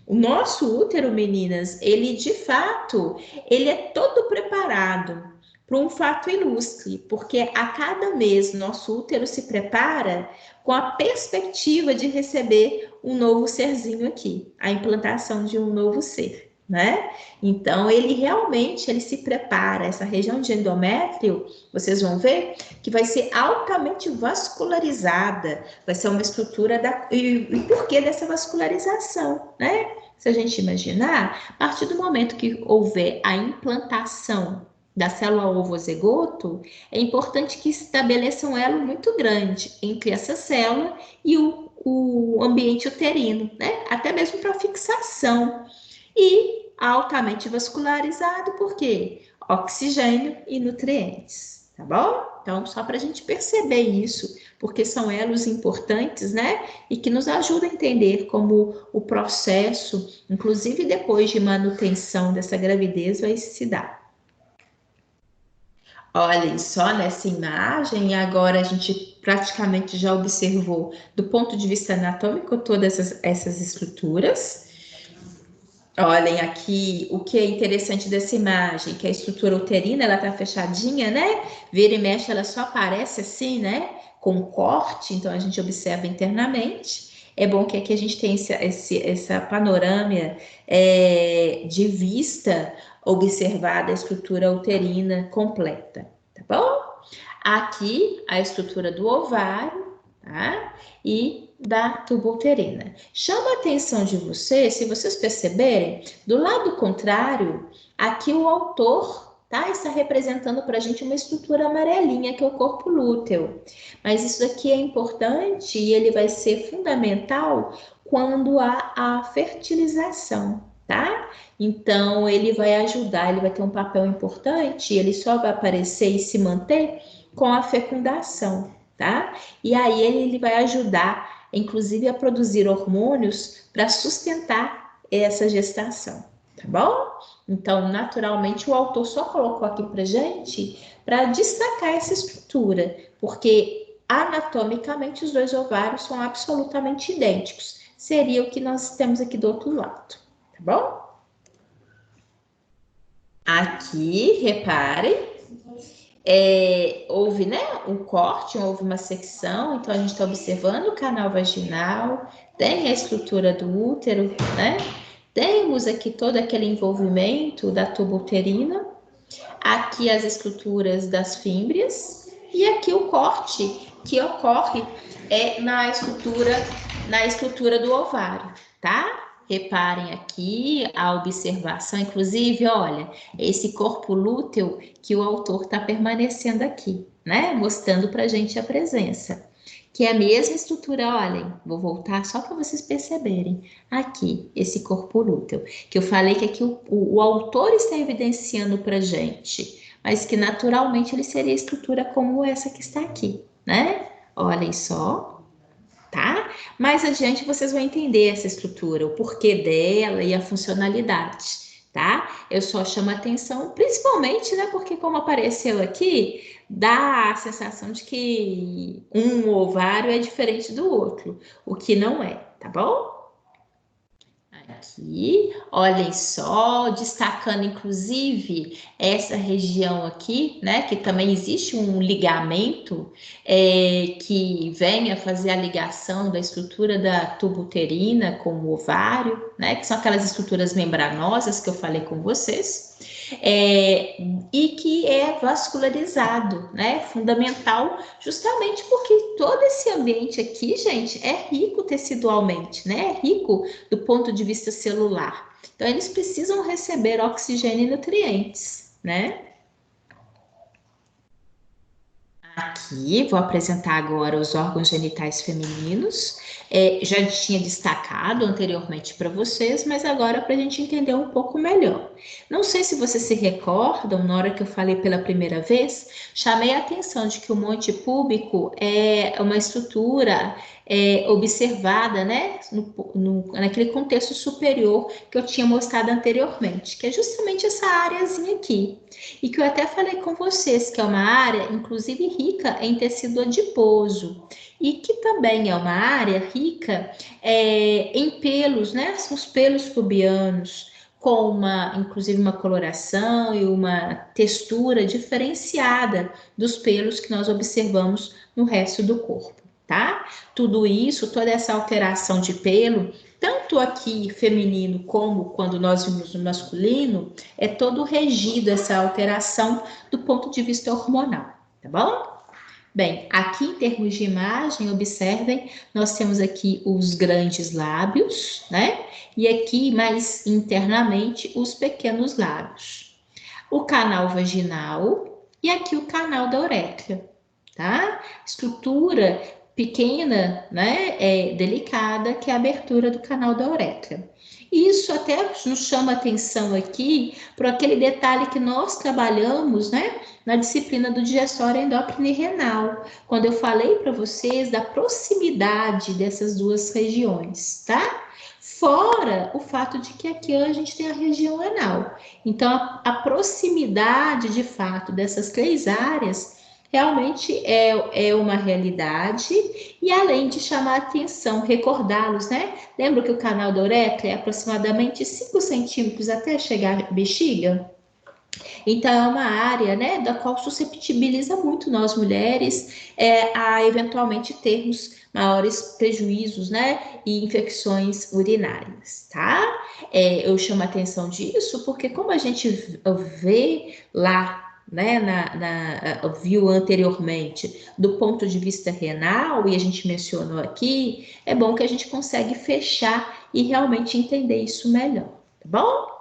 [SPEAKER 1] O nosso útero, meninas, ele de fato, ele é todo preparado para um fato ilustre, porque a cada mês nosso útero se prepara com a perspectiva de receber um novo serzinho aqui, a implantação de um novo ser, né? Então ele realmente ele se prepara, essa região de endométrio, vocês vão ver que vai ser altamente vascularizada, vai ser uma estrutura da e por que dessa vascularização, né? Se a gente imaginar, a partir do momento que houver a implantação da célula ovo-zigoto, é importante que estabeleça um elo muito grande entre essa célula e o ambiente uterino, né? Até mesmo para fixação. E altamente vascularizado, por quê? Oxigênio e nutrientes, tá bom? Então, só para a gente perceber isso, porque são elos importantes, né? E que nos ajudam a entender como o processo, inclusive depois de manutenção dessa gravidez, vai se dar. Olhem só nessa imagem, agora a gente praticamente já observou do ponto de vista anatômico todas essas estruturas. Olhem aqui o que é interessante dessa imagem, que a estrutura uterina ela tá fechadinha, né? Vira e mexe, ela só aparece assim, né? Com corte, então a gente observa internamente. É bom que aqui a gente tem essa panorama de vista observada a estrutura uterina completa, tá bom? Aqui a estrutura do ovário, tá? E da tubo-uterina. Chama a atenção de vocês, se vocês perceberem, do lado contrário, aqui o autor, tá? Está representando para a gente uma estrutura amarelinha, que é o corpo lúteo. Mas isso aqui é importante e ele vai ser fundamental quando há a fertilização, tá? Então, ele vai ajudar, ele vai ter um papel importante, ele só vai aparecer e se manter com a fecundação, tá? E aí ele vai ajudar, inclusive, a produzir hormônios para sustentar essa gestação, tá bom? Então, naturalmente, o autor só colocou aqui para gente para destacar essa estrutura, porque anatomicamente os dois ovários são absolutamente idênticos. Seria o que nós temos aqui do outro lado, tá bom? Aqui, reparem, houve, né, um corte, houve uma secção, então a gente está observando o canal vaginal, tem a estrutura do útero, né? Temos aqui todo aquele envolvimento da tuba uterina, aqui as estruturas das fímbrias e aqui o corte que ocorre na estrutura do ovário, tá? Reparem aqui a observação, inclusive, olha, esse corpo lúteo que o autor está permanecendo aqui, né? Mostrando para a gente a presença. Que é a mesma estrutura, olhem, vou voltar só para vocês perceberem. Aqui, esse corpo lúteo, que eu falei que aqui o autor está evidenciando para gente, mas que naturalmente ele seria estrutura como essa que está aqui, né? Olhem só, tá? Mais adiante vocês vão entender essa estrutura, o porquê dela e a funcionalidade, tá? Eu só chamo a atenção, principalmente, né? Porque como apareceu aqui, dá a sensação de que um ovário é diferente do outro, o que não é, tá bom? Aqui, olhem só, destacando inclusive essa região aqui, né? Que também existe um ligamento que vem a fazer a ligação da estrutura da tuba uterina com o ovário, né? Que são aquelas estruturas membranosas que eu falei com vocês, e que é vascularizado, né? Fundamental, justamente porque todo esse ambiente aqui, gente, é rico tecidualmente, né? É rico do ponto de vista celular. Então, eles precisam receber oxigênio e nutrientes, né? Aqui, vou apresentar agora os órgãos genitais femininos. Já tinha destacado anteriormente para vocês, mas agora para a gente entender um pouco melhor. Não sei se vocês se recordam, na hora que eu falei pela primeira vez, chamei a atenção de que o monte púbico é uma estrutura observada, né, naquele contexto superior que eu tinha mostrado anteriormente, que é justamente essa áreazinha aqui. E que eu até falei com vocês, que é uma área, inclusive, rica em tecido adiposo. E que também é uma área rica em pelos, né? São os pelos pubianos, com inclusive uma coloração e uma textura diferenciada dos pelos que nós observamos no resto do corpo, tá? Tudo isso, toda essa alteração de pelo, tanto aqui feminino como quando nós vimos no masculino, é todo regido essa alteração do ponto de vista hormonal, tá bom? Bem, aqui em termos de imagem, observem, nós temos aqui os grandes lábios, né? E aqui, mais internamente, os pequenos lábios. O canal vaginal e aqui o canal da uretra, tá? Estrutura pequena, né? Delicada, que é a abertura do canal da uretra. Isso até nos chama atenção aqui por aquele detalhe que nós trabalhamos, né, na disciplina do digestório endócrino e renal, quando eu falei para vocês da proximidade dessas duas regiões, tá? Fora o fato de que aqui a gente tem a região anal. Então, a proximidade, de fato, dessas três áreas realmente é uma realidade, e além de chamar a atenção, recordá-los, né? Lembra que o canal da uretra é aproximadamente 5 centímetros até chegar à bexiga? Então, é uma área, né, da qual susceptibiliza muito nós mulheres a eventualmente termos maiores prejuízos, né, e infecções urinárias, tá? Eu chamo a atenção disso porque como a gente vê lá, né, viu anteriormente, do ponto de vista renal, e a gente mencionou aqui, é bom que a gente consegue fechar e realmente entender isso melhor, tá bom?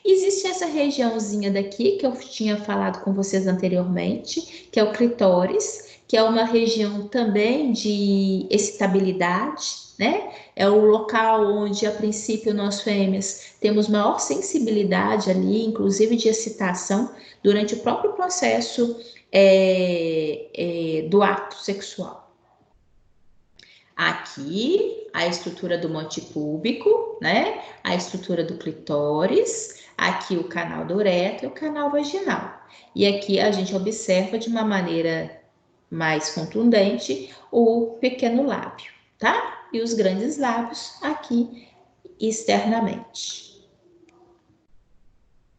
[SPEAKER 1] Existe essa regiãozinha daqui que eu tinha falado com vocês anteriormente, que é o clitóris, que é uma região também de excitabilidade, né? É o local onde, a princípio, nós fêmeas temos maior sensibilidade ali, inclusive de excitação, durante o próprio processo do ato sexual. Aqui, a estrutura do monte púbico, né? A estrutura do clitóris, aqui o canal da uretra e o canal vaginal. E aqui a gente observa de uma maneira mais contundente o pequeno lábio, tá? E os grandes lábios aqui externamente.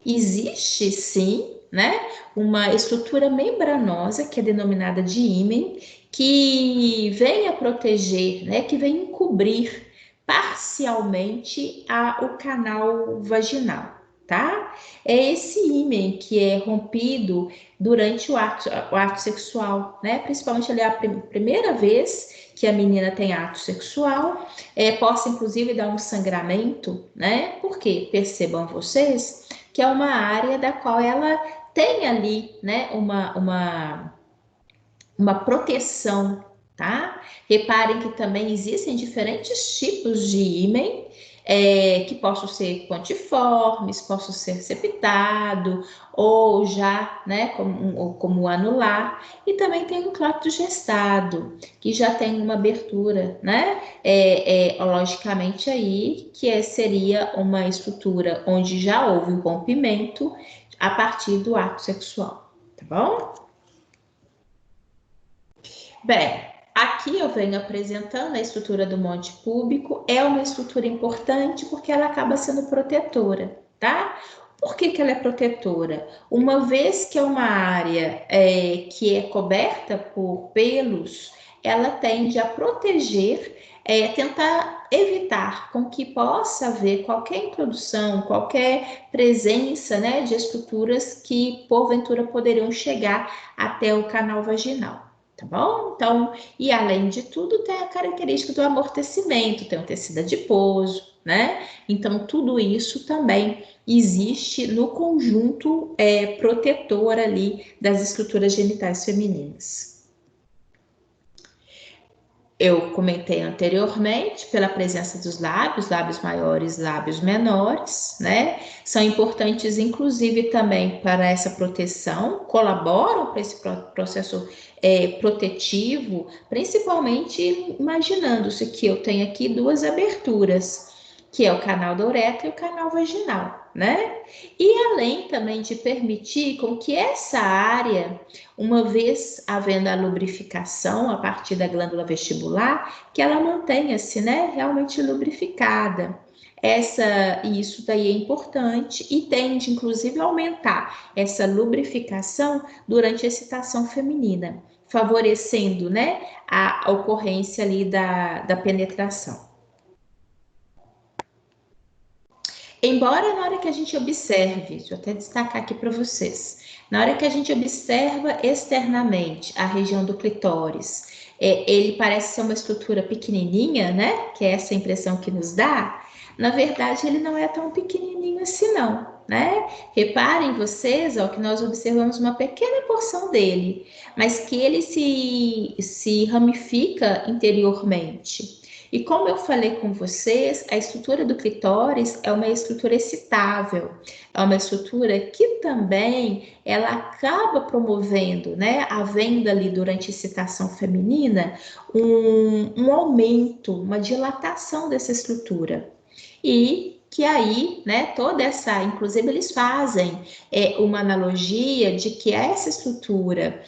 [SPEAKER 1] Existe, sim, né, uma estrutura membranosa, que é denominada de ímen, que vem a proteger, né, que vem encobrir parcialmente o canal vaginal, tá? É esse ímen que é rompido durante o ato sexual, né? Principalmente ali a primeira vez que a menina tem ato sexual, possa inclusive dar um sangramento, né? Porque percebam vocês que é uma área da qual ela tem ali, né, uma proteção, tá? Reparem que também existem diferentes tipos de ímen, que possam ser pontiformes, possam ser septado, ou já, né, como anular, e também tem o clópito gestado, que já tem uma abertura, né, logicamente aí, que seria uma estrutura onde já houve o rompimento a partir do ato sexual, tá bom? Bem, aqui eu venho apresentando a estrutura do monte púbico. É uma estrutura importante porque ela acaba sendo protetora, tá? Por que ela é protetora? Uma vez que é uma área que é coberta por pelos, ela tende a proteger, tentar evitar com que possa haver qualquer introdução, qualquer presença, né, de estruturas que porventura poderiam chegar até o canal vaginal. tá bom? Então, e além de tudo, tem a característica do amortecimento, tem o tecido adiposo, né? Então, tudo isso também existe no conjunto protetor ali das estruturas genitais femininas. Eu comentei anteriormente pela presença dos lábios maiores, lábios menores, né? São importantes, inclusive, também para essa proteção, colaboram para esse processo protetivo, principalmente imaginando-se que eu tenho aqui duas aberturas, que é o canal da uretra e o canal vaginal, né? E além também de permitir com que essa área, uma vez havendo a lubrificação a partir da glândula vestibular, que ela mantenha-se, né, realmente lubrificada. Isso daí é importante e tende, inclusive, a aumentar essa lubrificação durante a excitação feminina, favorecendo, né, a ocorrência ali da penetração. Embora na hora que a gente observe, deixa eu até destacar aqui para vocês, na hora que a gente observa externamente a região do clitóris, ele parece ser uma estrutura pequenininha, né? Que é essa impressão que nos dá. Na verdade, ele não é tão pequenininho assim, não, né? Reparem vocês, ó, que nós observamos uma pequena porção dele, mas que ele se ramifica interiormente. E como eu falei com vocês, a estrutura do clitóris é uma estrutura excitável, é uma estrutura que também ela acaba promovendo, né, havendo ali durante a excitação feminina um aumento, uma dilatação dessa estrutura. E que aí, né, toda essa, inclusive eles fazem uma analogia de que essa estrutura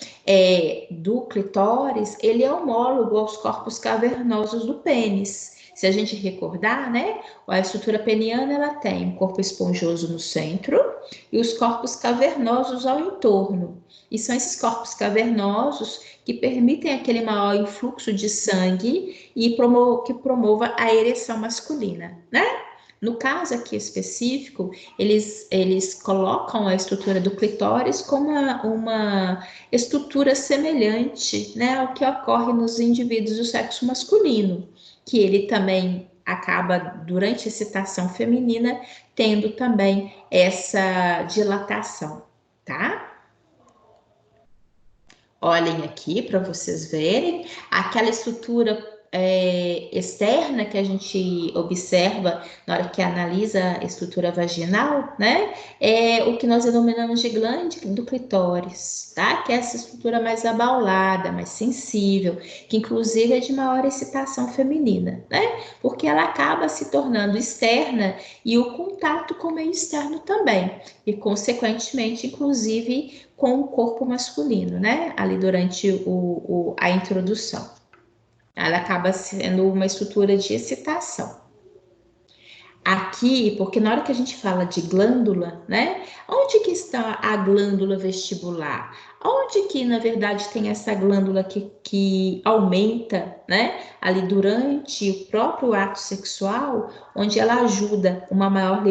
[SPEAKER 1] do clitóris, ele é homólogo aos corpos cavernosos do pênis. Se a gente recordar, né, a estrutura peniana ela tem um corpo esponjoso no centro e os corpos cavernosos ao entorno. E são esses corpos cavernosos que permitem aquele maior influxo de sangue e que promova a ereção masculina, né? No caso aqui específico, eles colocam a estrutura do clitóris como uma estrutura semelhante, né, ao que ocorre nos indivíduos do sexo masculino, que ele também acaba, durante a excitação feminina, tendo também essa dilatação, tá? Olhem aqui para vocês verem aquela estrutura externa que a gente observa na hora que analisa a estrutura vaginal, né? É o que nós denominamos de glande do clitóris, tá? Que é essa estrutura mais abaulada, mais sensível, que inclusive é de maior excitação feminina, né? Porque ela acaba se tornando externa e o contato com o meio externo também, e consequentemente, inclusive, com o corpo masculino, né? Ali durante a introdução. Ela acaba sendo uma estrutura de excitação. Aqui, porque na hora que a gente fala de glândula, né? Onde que está a glândula vestibular? Onde que, na verdade, tem essa glândula que aumenta, né? Ali durante o próprio ato sexual, onde ela ajuda uma maior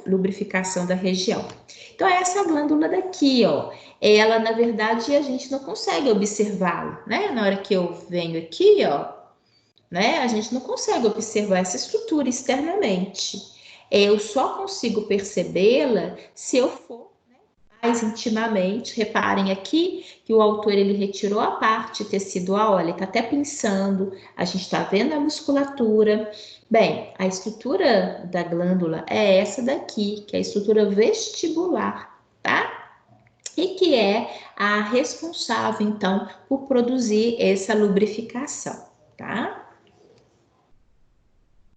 [SPEAKER 1] lubrificação da região. Então, é essa glândula daqui, ó. Ela, na verdade, a gente não consegue observá-la, né? Na hora que eu venho aqui, ó, né? A gente não consegue observar essa estrutura externamente. Eu só consigo percebê-la se eu for, né, mais intimamente. Reparem aqui que o autor ele retirou a parte tecidual, olha, ele está até pensando, a gente está vendo a musculatura. Bem, a estrutura da glândula é essa daqui, que é a estrutura vestibular, tá? E que é a responsável, então, por produzir essa lubrificação, tá?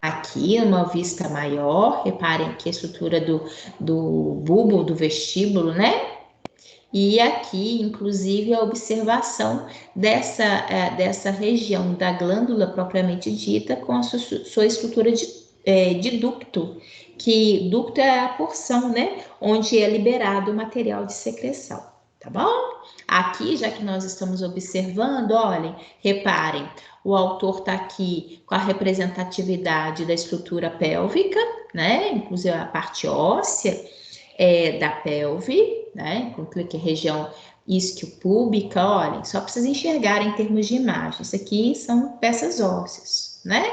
[SPEAKER 1] Aqui, uma vista maior, reparem aqui a estrutura do bulbo, do vestíbulo, né? E aqui, inclusive, a observação dessa região da glândula propriamente dita com a sua estrutura de ducto, que ducto é a porção, né? Onde é liberado o material de secreção, tá bom? Aqui, já que nós estamos observando, olhem, reparem, o autor está aqui com a representatividade da estrutura pélvica, né? Inclusive a parte óssea da pelve, né? Com que região isquiopúbica, olhem, só para vocês enxergarem em termos de imagem. Isso aqui são peças ósseas, né?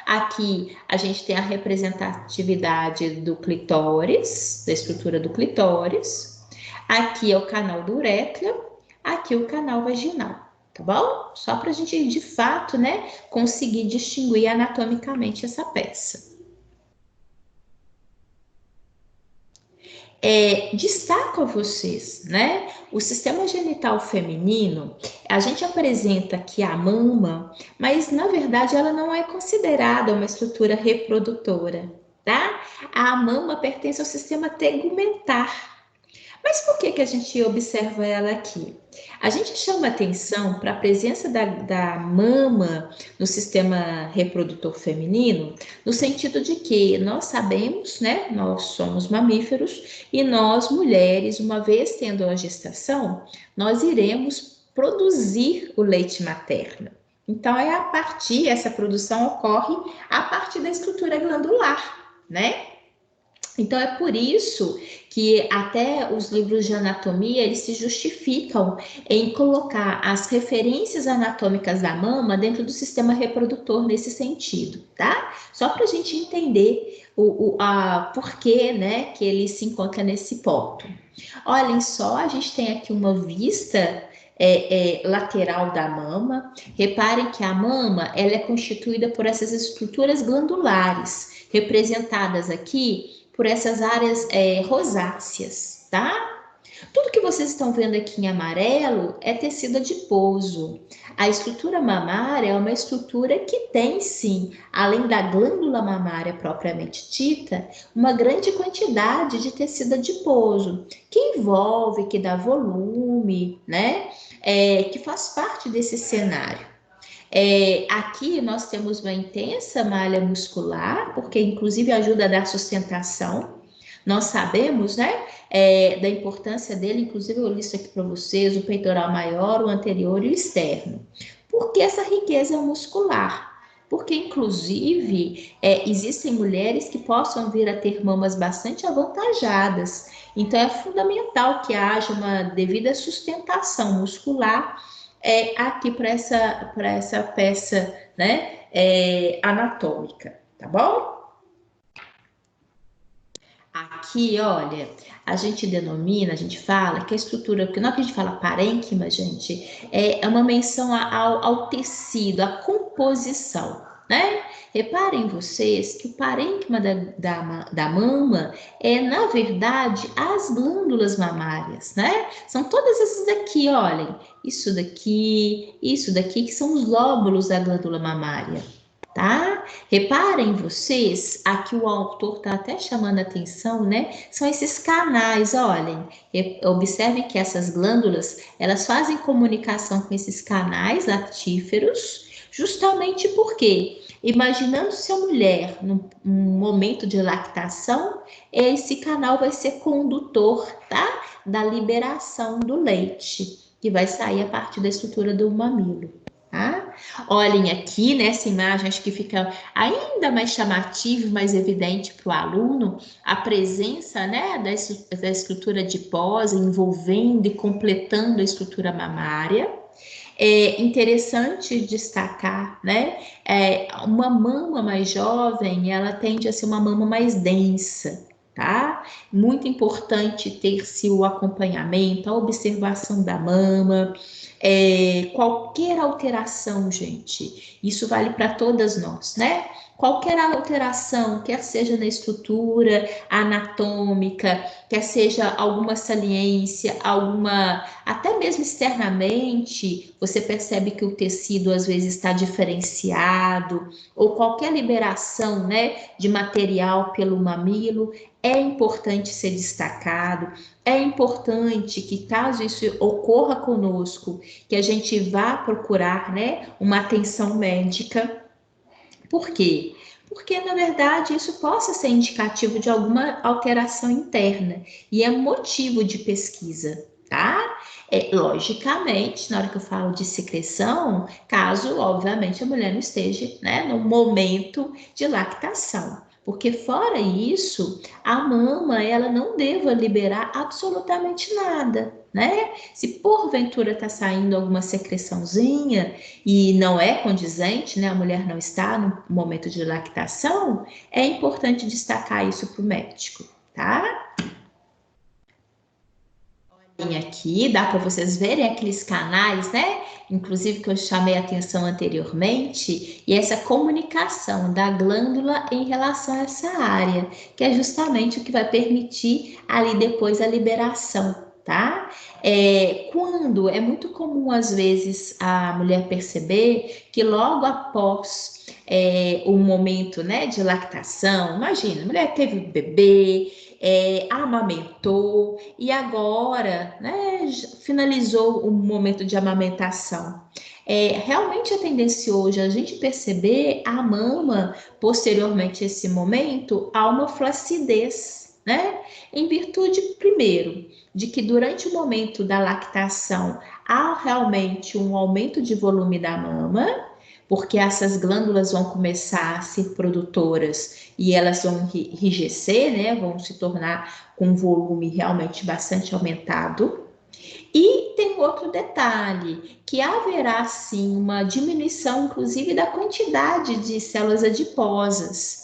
[SPEAKER 1] Aqui a gente tem a representatividade do clitóris, da estrutura do clitóris. Aqui é o canal do uréter, aqui o canal vaginal, tá bom? Só para a gente, de fato, né, conseguir distinguir anatomicamente essa peça. Destaco a vocês, né? O sistema genital feminino, a gente apresenta aqui a mama, mas na verdade ela não é considerada uma estrutura reprodutora, tá? A mama pertence ao sistema tegumentar. Mas por que a gente observa ela aqui? A gente chama atenção para a presença da mama no sistema reprodutor feminino, no sentido de que nós sabemos, né, nós somos mamíferos e nós, mulheres, uma vez tendo a gestação, nós iremos produzir o leite materno. Então, essa produção ocorre a partir da estrutura glandular, né? Então é por isso que até os livros de anatomia eles se justificam em colocar as referências anatômicas da mama dentro do sistema reprodutor nesse sentido, tá? Só para a gente entender a porquê, né, que ele se encontra nesse ponto. Olhem só, a gente tem aqui uma vista lateral da mama. Reparem que a mama ela é constituída por essas estruturas glandulares, representadas aqui por essas áreas rosáceas, tá? Tudo que vocês estão vendo aqui em amarelo é tecido adiposo. A estrutura mamária é uma estrutura que tem, sim, além da glândula mamária propriamente dita, uma grande quantidade de tecido adiposo, que envolve, que dá volume, né? Que faz parte desse cenário. Aqui nós temos uma intensa malha muscular, porque inclusive ajuda a dar sustentação. Nós sabemos, né, da importância dele, inclusive eu listo aqui para vocês o peitoral maior, o anterior e o externo. Por que essa riqueza muscular? Porque, inclusive, existem mulheres que possam vir a ter mamas bastante avantajadas. Então, é fundamental que haja uma devida sustentação muscular aqui para essa peça, né, anatômica, tá bom? Aqui, olha, a gente denomina, a gente fala que a estrutura, porque não é que a gente fala parênquima, gente, é uma menção ao tecido, à composição, né? Reparem vocês que o parênquima da mama na verdade, as glândulas mamárias, né? São todas essas daqui, olhem, isso daqui, que são os lóbulos da glândula mamária. Tá? Reparem vocês, aqui o autor está até chamando a atenção, né? São esses canais, olhem, observem que essas glândulas, elas fazem comunicação com esses canais lactíferos, justamente porque, imaginando-se a mulher num momento de lactação, esse canal vai ser condutor, tá? Da liberação do leite, que vai sair a partir da estrutura do mamilo. Tá? Olhem aqui nessa imagem, acho que fica ainda mais chamativo, mais evidente para o aluno, a presença, né, da estrutura adiposa envolvendo e completando a estrutura mamária. É interessante destacar, né, uma mama mais jovem, ela tende a ser uma mama mais densa, tá? Muito importante ter-se o acompanhamento, a observação da mama, qualquer alteração, gente, isso vale para todas nós, né? Qualquer alteração, quer seja na estrutura anatômica, quer seja alguma saliência, até mesmo externamente, você percebe que o tecido às vezes está diferenciado, ou qualquer liberação, né, de material pelo mamilo, é importante ser destacado. É importante que, caso isso ocorra conosco, que a gente vá procurar, né, uma atenção médica. Por quê? Porque, na verdade, isso possa ser indicativo de alguma alteração interna e é motivo de pesquisa, tá? Logicamente, na hora que eu falo de secreção, caso, obviamente, a mulher não esteja, né, no momento de lactação. Porque fora isso, a mama, ela não deva liberar absolutamente nada, né? Se porventura está saindo alguma secreçãozinha e não é condizente, né? A mulher não está no momento de lactação, é importante destacar isso para o médico, tá? Aqui, dá para vocês verem aqueles canais, né? Inclusive que eu chamei a atenção anteriormente, e essa comunicação da glândula em relação a essa área, que é justamente o que vai permitir ali depois a liberação, tá? Quando é muito comum, às vezes, a mulher perceber que logo após o momento, né, de lactação, imagina, a mulher teve o bebê, amamentou e agora, né, finalizou o momento de amamentação. Realmente é tendencioso a gente perceber a mama posteriormente a esse momento há uma flacidez, né? Em virtude, primeiro, de que durante o momento da lactação há realmente um aumento de volume da mama, porque essas glândulas vão começar a ser produtoras e elas vão enrijecer, né? Vão se tornar com um volume realmente bastante aumentado. E tem outro detalhe, que haverá sim uma diminuição, inclusive, da quantidade de células adiposas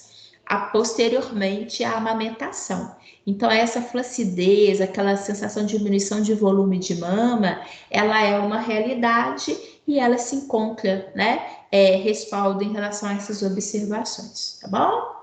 [SPEAKER 1] posteriormente à amamentação. Então, essa flacidez, aquela sensação de diminuição de volume de mama, ela é uma realidade e ela se encontra, né, respaldo em relação a essas observações, tá bom?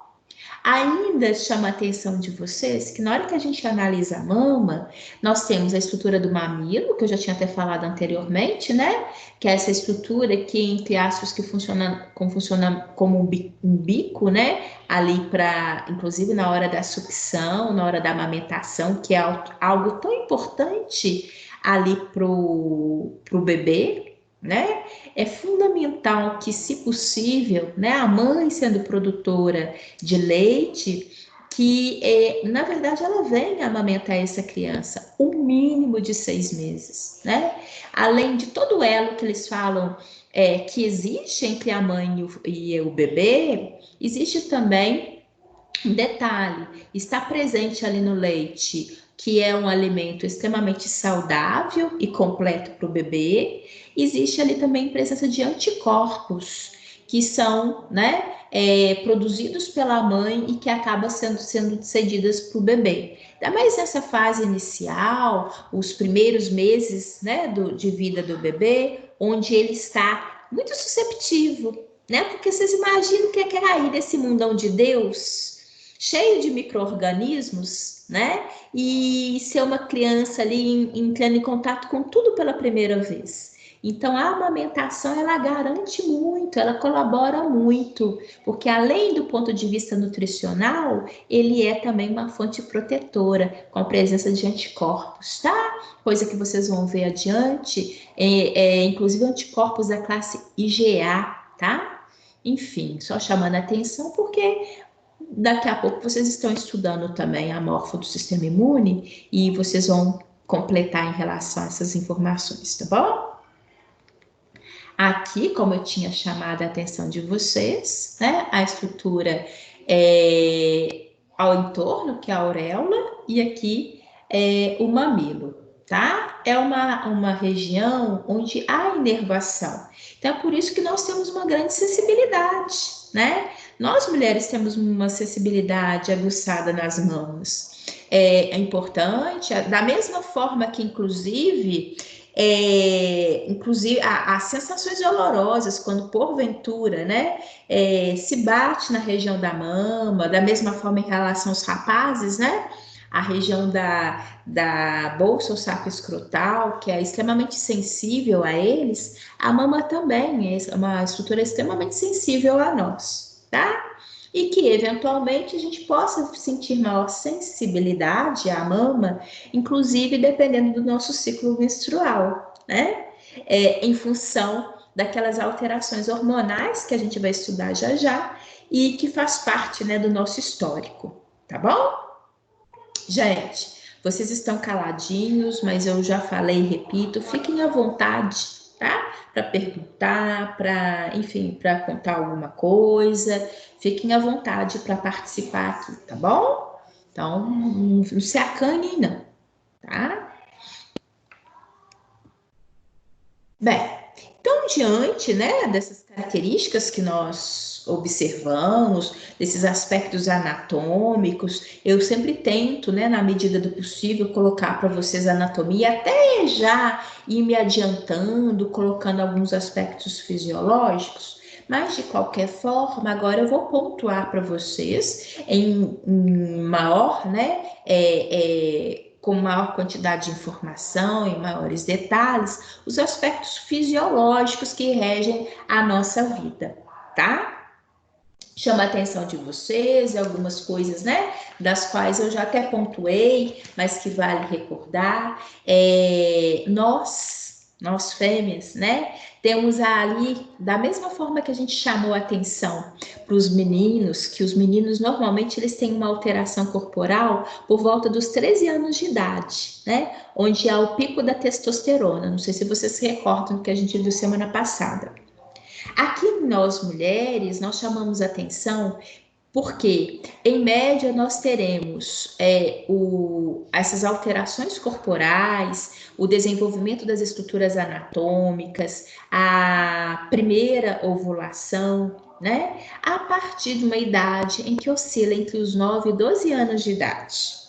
[SPEAKER 1] Ainda chama a atenção de vocês que na hora que a gente analisa a mama, nós temos a estrutura do mamilo, que eu já tinha até falado anteriormente, né? Que é essa estrutura que, entre aspas, que funciona como um bico, né? Ali para, inclusive na hora da sucção, na hora da amamentação, que é algo tão importante ali pro bebê, né? É fundamental que, se possível, né, a mãe sendo produtora de leite, que na verdade ela venha amamentar essa criança o mínimo de 6 meses, né? Além de todo o elo que eles falam que existe entre a mãe e o bebê, existe também um detalhe: está presente ali no leite, que é um alimento extremamente saudável e completo para o bebê. Existe ali também presença de anticorpos, que são, né, produzidos pela mãe e que acabam sendo cedidas para o bebê. Ainda mais nessa fase inicial, os primeiros meses, né, de vida do bebê, onde ele está muito susceptível, né? Porque vocês imaginam que é cair desse mundão de Deus, cheio de micro-organismos, né? E ser uma criança ali entrando em contato com tudo pela primeira vez. Então, a amamentação, ela garante muito, ela colabora muito, porque além do ponto de vista nutricional, ele é também uma fonte protetora, com a presença de anticorpos, tá? Coisa que vocês vão ver adiante, inclusive anticorpos da classe IgA, tá? Enfim, só chamando a atenção porque daqui a pouco vocês estão estudando também a morfo do sistema imune e vocês vão completar em relação a essas informações, tá bom? Aqui, como eu tinha chamado a atenção de vocês, né, a estrutura ao entorno, que é a auréola, e aqui o mamilo, tá? É uma região onde há inervação. Então, é por isso que nós temos uma grande sensibilidade, né? Nós, mulheres, temos uma sensibilidade aguçada nas mamas. É importante, da mesma forma que, inclusive as sensações dolorosas quando porventura, né, se bate na região da mama, da mesma forma em relação aos rapazes, né, a região da bolsa ou saco escrotal, que é extremamente sensível a eles, a mama também é uma estrutura extremamente sensível a nós, tá? E que eventualmente a gente possa sentir maior sensibilidade à mama, inclusive dependendo do nosso ciclo menstrual, né? Em função daquelas alterações hormonais que a gente vai estudar já já e que faz parte, né, do nosso histórico, tá bom? Gente, vocês estão caladinhos, mas eu já falei e repito, fiquem à vontade, tá? Para perguntar, enfim, para contar alguma coisa, fiquem à vontade para participar aqui, tá bom? Então, não se acanhem, não, tá? diante, né, dessas características que nós observamos, desses aspectos anatômicos, eu sempre tento, né, na medida do possível, colocar para vocês a anatomia, até já ir me adiantando, colocando alguns aspectos fisiológicos, mas de qualquer forma, agora eu vou pontuar para vocês em maior, né, com maior quantidade de informação, em maiores detalhes, os aspectos fisiológicos que regem a nossa vida, tá? Chama a atenção de vocês, algumas coisas, né, das quais eu já até pontuei, mas que vale recordar. Nós fêmeas, né, temos ali, da mesma forma que a gente chamou a atenção para os meninos, que os meninos normalmente eles têm uma alteração corporal por volta dos 13 anos de idade, né, onde há o pico da testosterona. Não sei se vocês se recordam do que a gente viu semana passada. Aqui nós mulheres, nós chamamos atenção porque, em média, nós teremos essas alterações corporais, o desenvolvimento das estruturas anatômicas, a primeira ovulação, né? A partir de uma idade em que oscila entre os 9 e 12 anos de idade.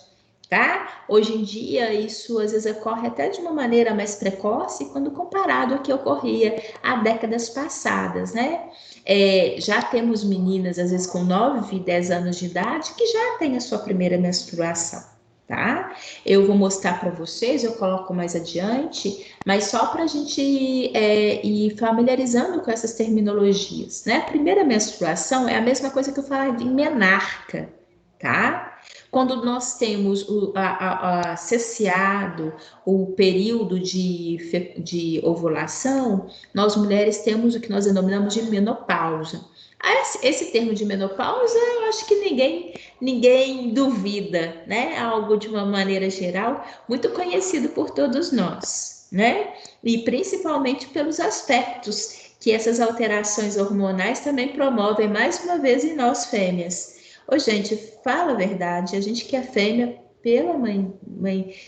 [SPEAKER 1] Tá? Hoje em dia, isso às vezes ocorre até de uma maneira mais precoce quando comparado ao que ocorria há décadas passadas, né? Já temos meninas, às vezes com 9 e 10 anos de idade, que já têm a sua primeira menstruação, tá? Eu vou mostrar para vocês, eu coloco mais adiante, mas só para a gente ir familiarizando com essas terminologias, né? A primeira menstruação é a mesma coisa que eu falava em menarca, tá? Quando nós temos cesseado o período de ovulação, nós mulheres temos o que nós denominamos de menopausa. Esse termo de menopausa, eu acho que ninguém duvida, né? Algo de uma maneira geral, muito conhecido por todos nós, né? E principalmente pelos aspectos que essas alterações hormonais também promovem, mais uma vez, em nós fêmeas. Ô, gente, fala a verdade, a gente que é fêmea, pela mãe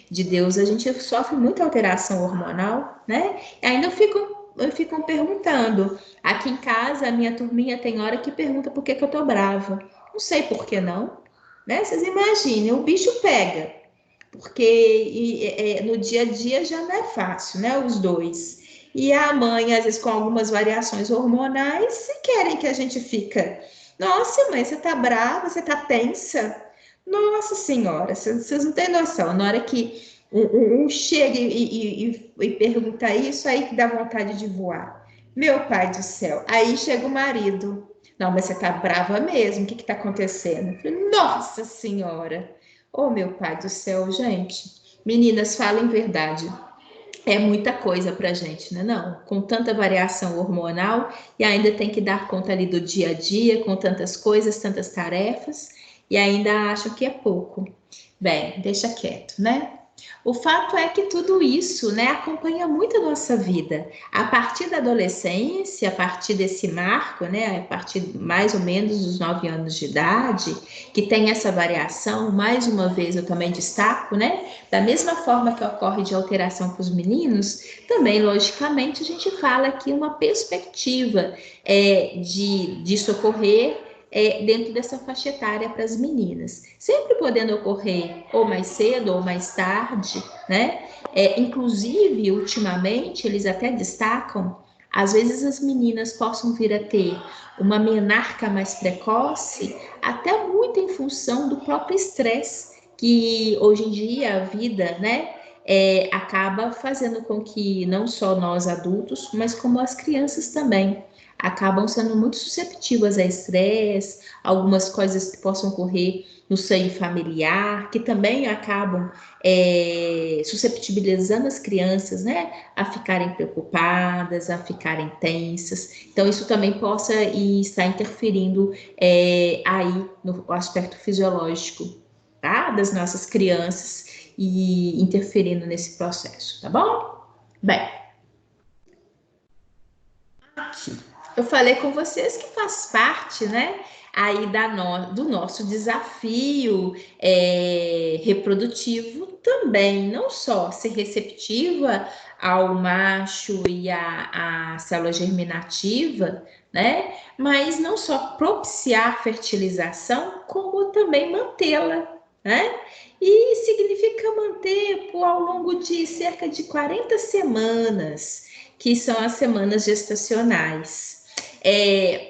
[SPEAKER 1] de Deus, a gente sofre muita alteração hormonal, né? E ainda ficam perguntando. Aqui em casa, a minha turminha tem hora que pergunta por que eu tô brava. Não sei por que não, né? Vocês imaginem, o bicho pega, porque no dia a dia já não é fácil, né? Os dois. E a mãe, às vezes, com algumas variações hormonais, se querem que a gente fica. Nossa, mãe, você tá brava, você tá tensa? Nossa senhora, vocês não têm noção. Na hora que um chega e pergunta isso, aí que dá vontade de voar. Meu pai do céu. Aí chega o marido. Não, mas você tá brava mesmo, o que que tá acontecendo? Eu falei, nossa senhora. Oh, meu pai do céu, gente. Meninas, falem verdade. É muita coisa pra gente, né? Não, com tanta variação hormonal e ainda tem que dar conta ali do dia a dia, com tantas coisas, tantas tarefas, e ainda acham que é pouco. Bem, deixa quieto, né? O fato é que tudo isso, né, acompanha muito a nossa vida. A partir da adolescência, a partir desse marco, né, a partir mais ou menos dos 9 anos de idade, que tem essa variação, mais uma vez eu também destaco, né, da mesma forma que ocorre de alteração para os meninos, também, logicamente, a gente fala aqui uma perspectiva de socorrer dentro dessa faixa etária para as meninas, sempre podendo ocorrer ou mais cedo ou mais tarde, né? Inclusive, ultimamente, eles até destacam, às vezes as meninas possam vir a ter uma menarca mais precoce, até muito em função do próprio estresse, que hoje em dia a vida, né? Acaba fazendo com que não só nós adultos, mas como as crianças também acabam sendo muito susceptíveis a estresse, algumas coisas que possam ocorrer no seio familiar, que também acabam susceptibilizando as crianças, né, a ficarem preocupadas, a ficarem tensas. Então, isso também possa estar interferindo aí no aspecto fisiológico, tá, das nossas crianças e interferindo nesse processo, tá bom? Bem, aqui. Eu falei com vocês que faz parte, né, aí do nosso desafio reprodutivo, também não só ser receptiva ao macho e à célula germinativa, né? Mas não só propiciar a fertilização, como também mantê-la, né? E significa manter ao longo de cerca de 40 semanas, que são as semanas gestacionais.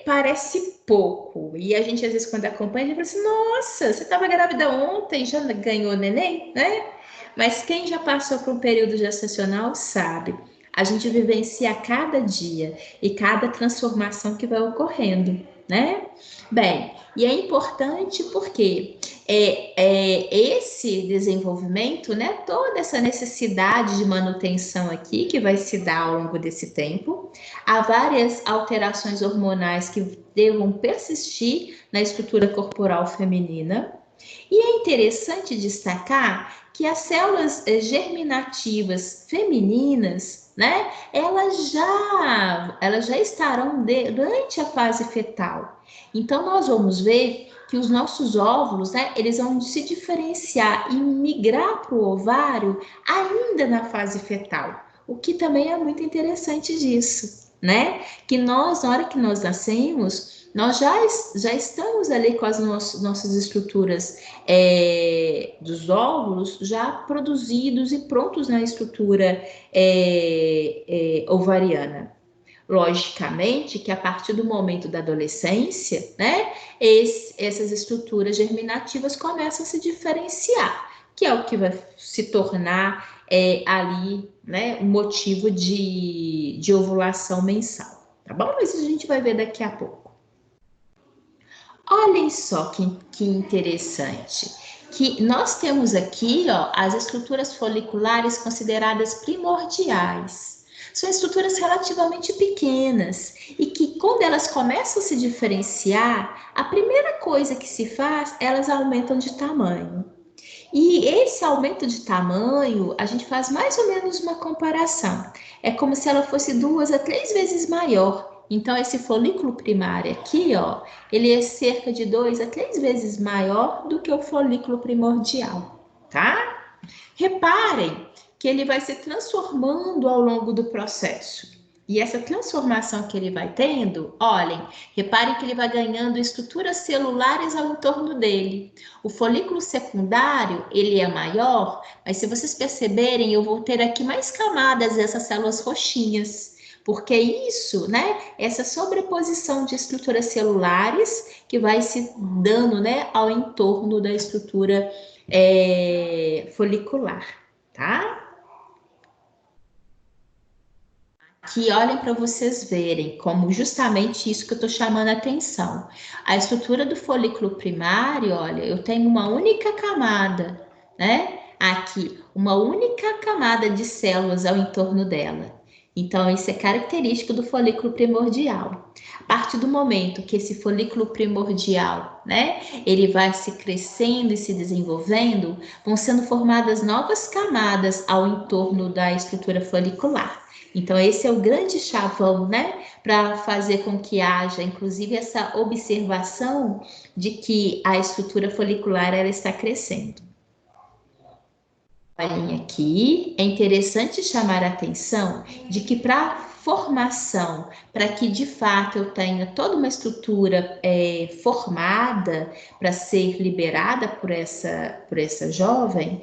[SPEAKER 1] Parece pouco, e a gente às vezes quando acompanha, a gente fala assim, nossa, você estava grávida ontem, já ganhou neném, né? Mas quem já passou por um período gestacional sabe, a gente vivencia cada dia e cada transformação que vai ocorrendo, né? Bem, e é importante porque esse desenvolvimento, né, toda essa necessidade de manutenção aqui que vai se dar ao longo desse tempo, há várias alterações hormonais que devam persistir na estrutura corporal feminina. E é interessante destacar que as células germinativas femininas, né, elas já estarão durante a fase fetal. Então, nós vamos ver que os nossos óvulos, né, eles vão se diferenciar e migrar para o ovário ainda na fase fetal, o que também é muito interessante disso, né? Que nós, na hora que nós nascemos, nós já estamos ali com as nossas estruturas dos óvulos já produzidos e prontos na estrutura ovariana. Logicamente que a partir do momento da adolescência, né, essas estruturas germinativas começam a se diferenciar, que é o que vai se tornar ali, né, um motivo de ovulação mensal, tá bom? Mas a gente vai ver daqui a pouco. Olhem só que interessante, que nós temos aqui, ó, as estruturas foliculares consideradas primordiais. São estruturas relativamente pequenas e que, quando elas começam a se diferenciar, a primeira coisa que se faz, elas aumentam de tamanho. E esse aumento de tamanho, a gente faz mais ou menos uma comparação. É como se ela fosse 2 a 3 vezes maior. Então, esse folículo primário aqui, ó, ele é cerca de 2 a 3 vezes maior do que o folículo primordial, tá? Reparem que ele vai se transformando ao longo do processo. E essa transformação que ele vai tendo, olhem, reparem que ele vai ganhando estruturas celulares ao entorno dele. O folículo secundário, ele é maior, mas se vocês perceberem, eu vou ter aqui mais camadas dessas células roxinhas. Porque isso, né, essa sobreposição de estruturas celulares que vai se dando, né, ao entorno da estrutura folicular, tá? Que olhem para vocês verem como justamente isso que eu estou chamando a atenção. A estrutura do folículo primário, olha, eu tenho uma única camada, né? Aqui, uma única camada de células ao entorno dela. Então, isso é característico do folículo primordial. A partir do momento que esse folículo primordial, né, ele vai se crescendo e se desenvolvendo, vão sendo formadas novas camadas ao entorno da estrutura folicular. Então, esse é o grande chavão, né? Para fazer com que haja, inclusive, essa observação de que a estrutura folicular ela está crescendo. Olhem aqui, é interessante chamar a atenção de que para formação, para que de fato eu tenha toda uma estrutura formada para ser liberada por essa jovem,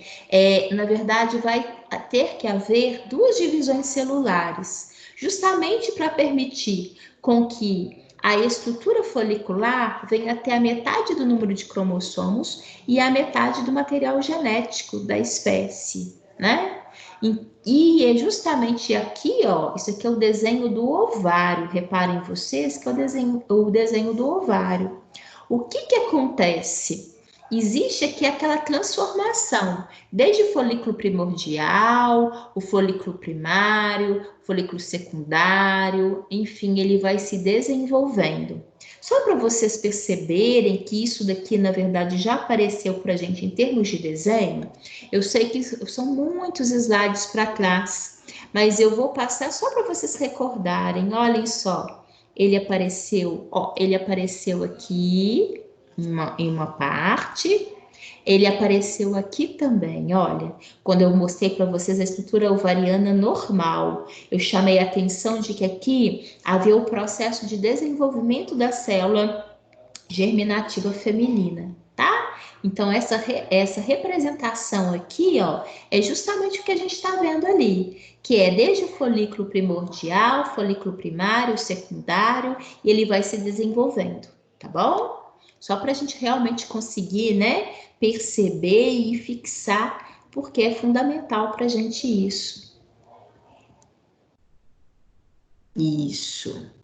[SPEAKER 1] na verdade vai ter que haver 2 divisões celulares, justamente para permitir com que a estrutura folicular venha até a metade do número de cromossomos e a metade do material genético da espécie, né? E é justamente aqui, ó, isso aqui é o desenho do ovário, reparem vocês que é o desenho do ovário. O que acontece? Existe aqui aquela transformação, desde o folículo primordial, o folículo primário, o folículo secundário, enfim, ele vai se desenvolvendo. Só para vocês perceberem que isso daqui, na verdade, já apareceu para a gente em termos de desenho, eu sei que são muitos slides para trás, mas eu vou passar só para vocês recordarem. Olhem só, ele apareceu aqui em uma parte, Ele apareceu aqui também, olha, quando eu mostrei para vocês a estrutura ovariana normal, eu chamei a atenção de que aqui havia o processo de desenvolvimento da célula germinativa feminina, tá? Então, essa representação aqui, ó, é justamente o que a gente está vendo ali, que é desde o folículo primordial, folículo primário, secundário, e ele vai se desenvolvendo, tá bom? Só para a gente realmente conseguir, né, perceber e fixar, porque é fundamental para a gente isso. Isso.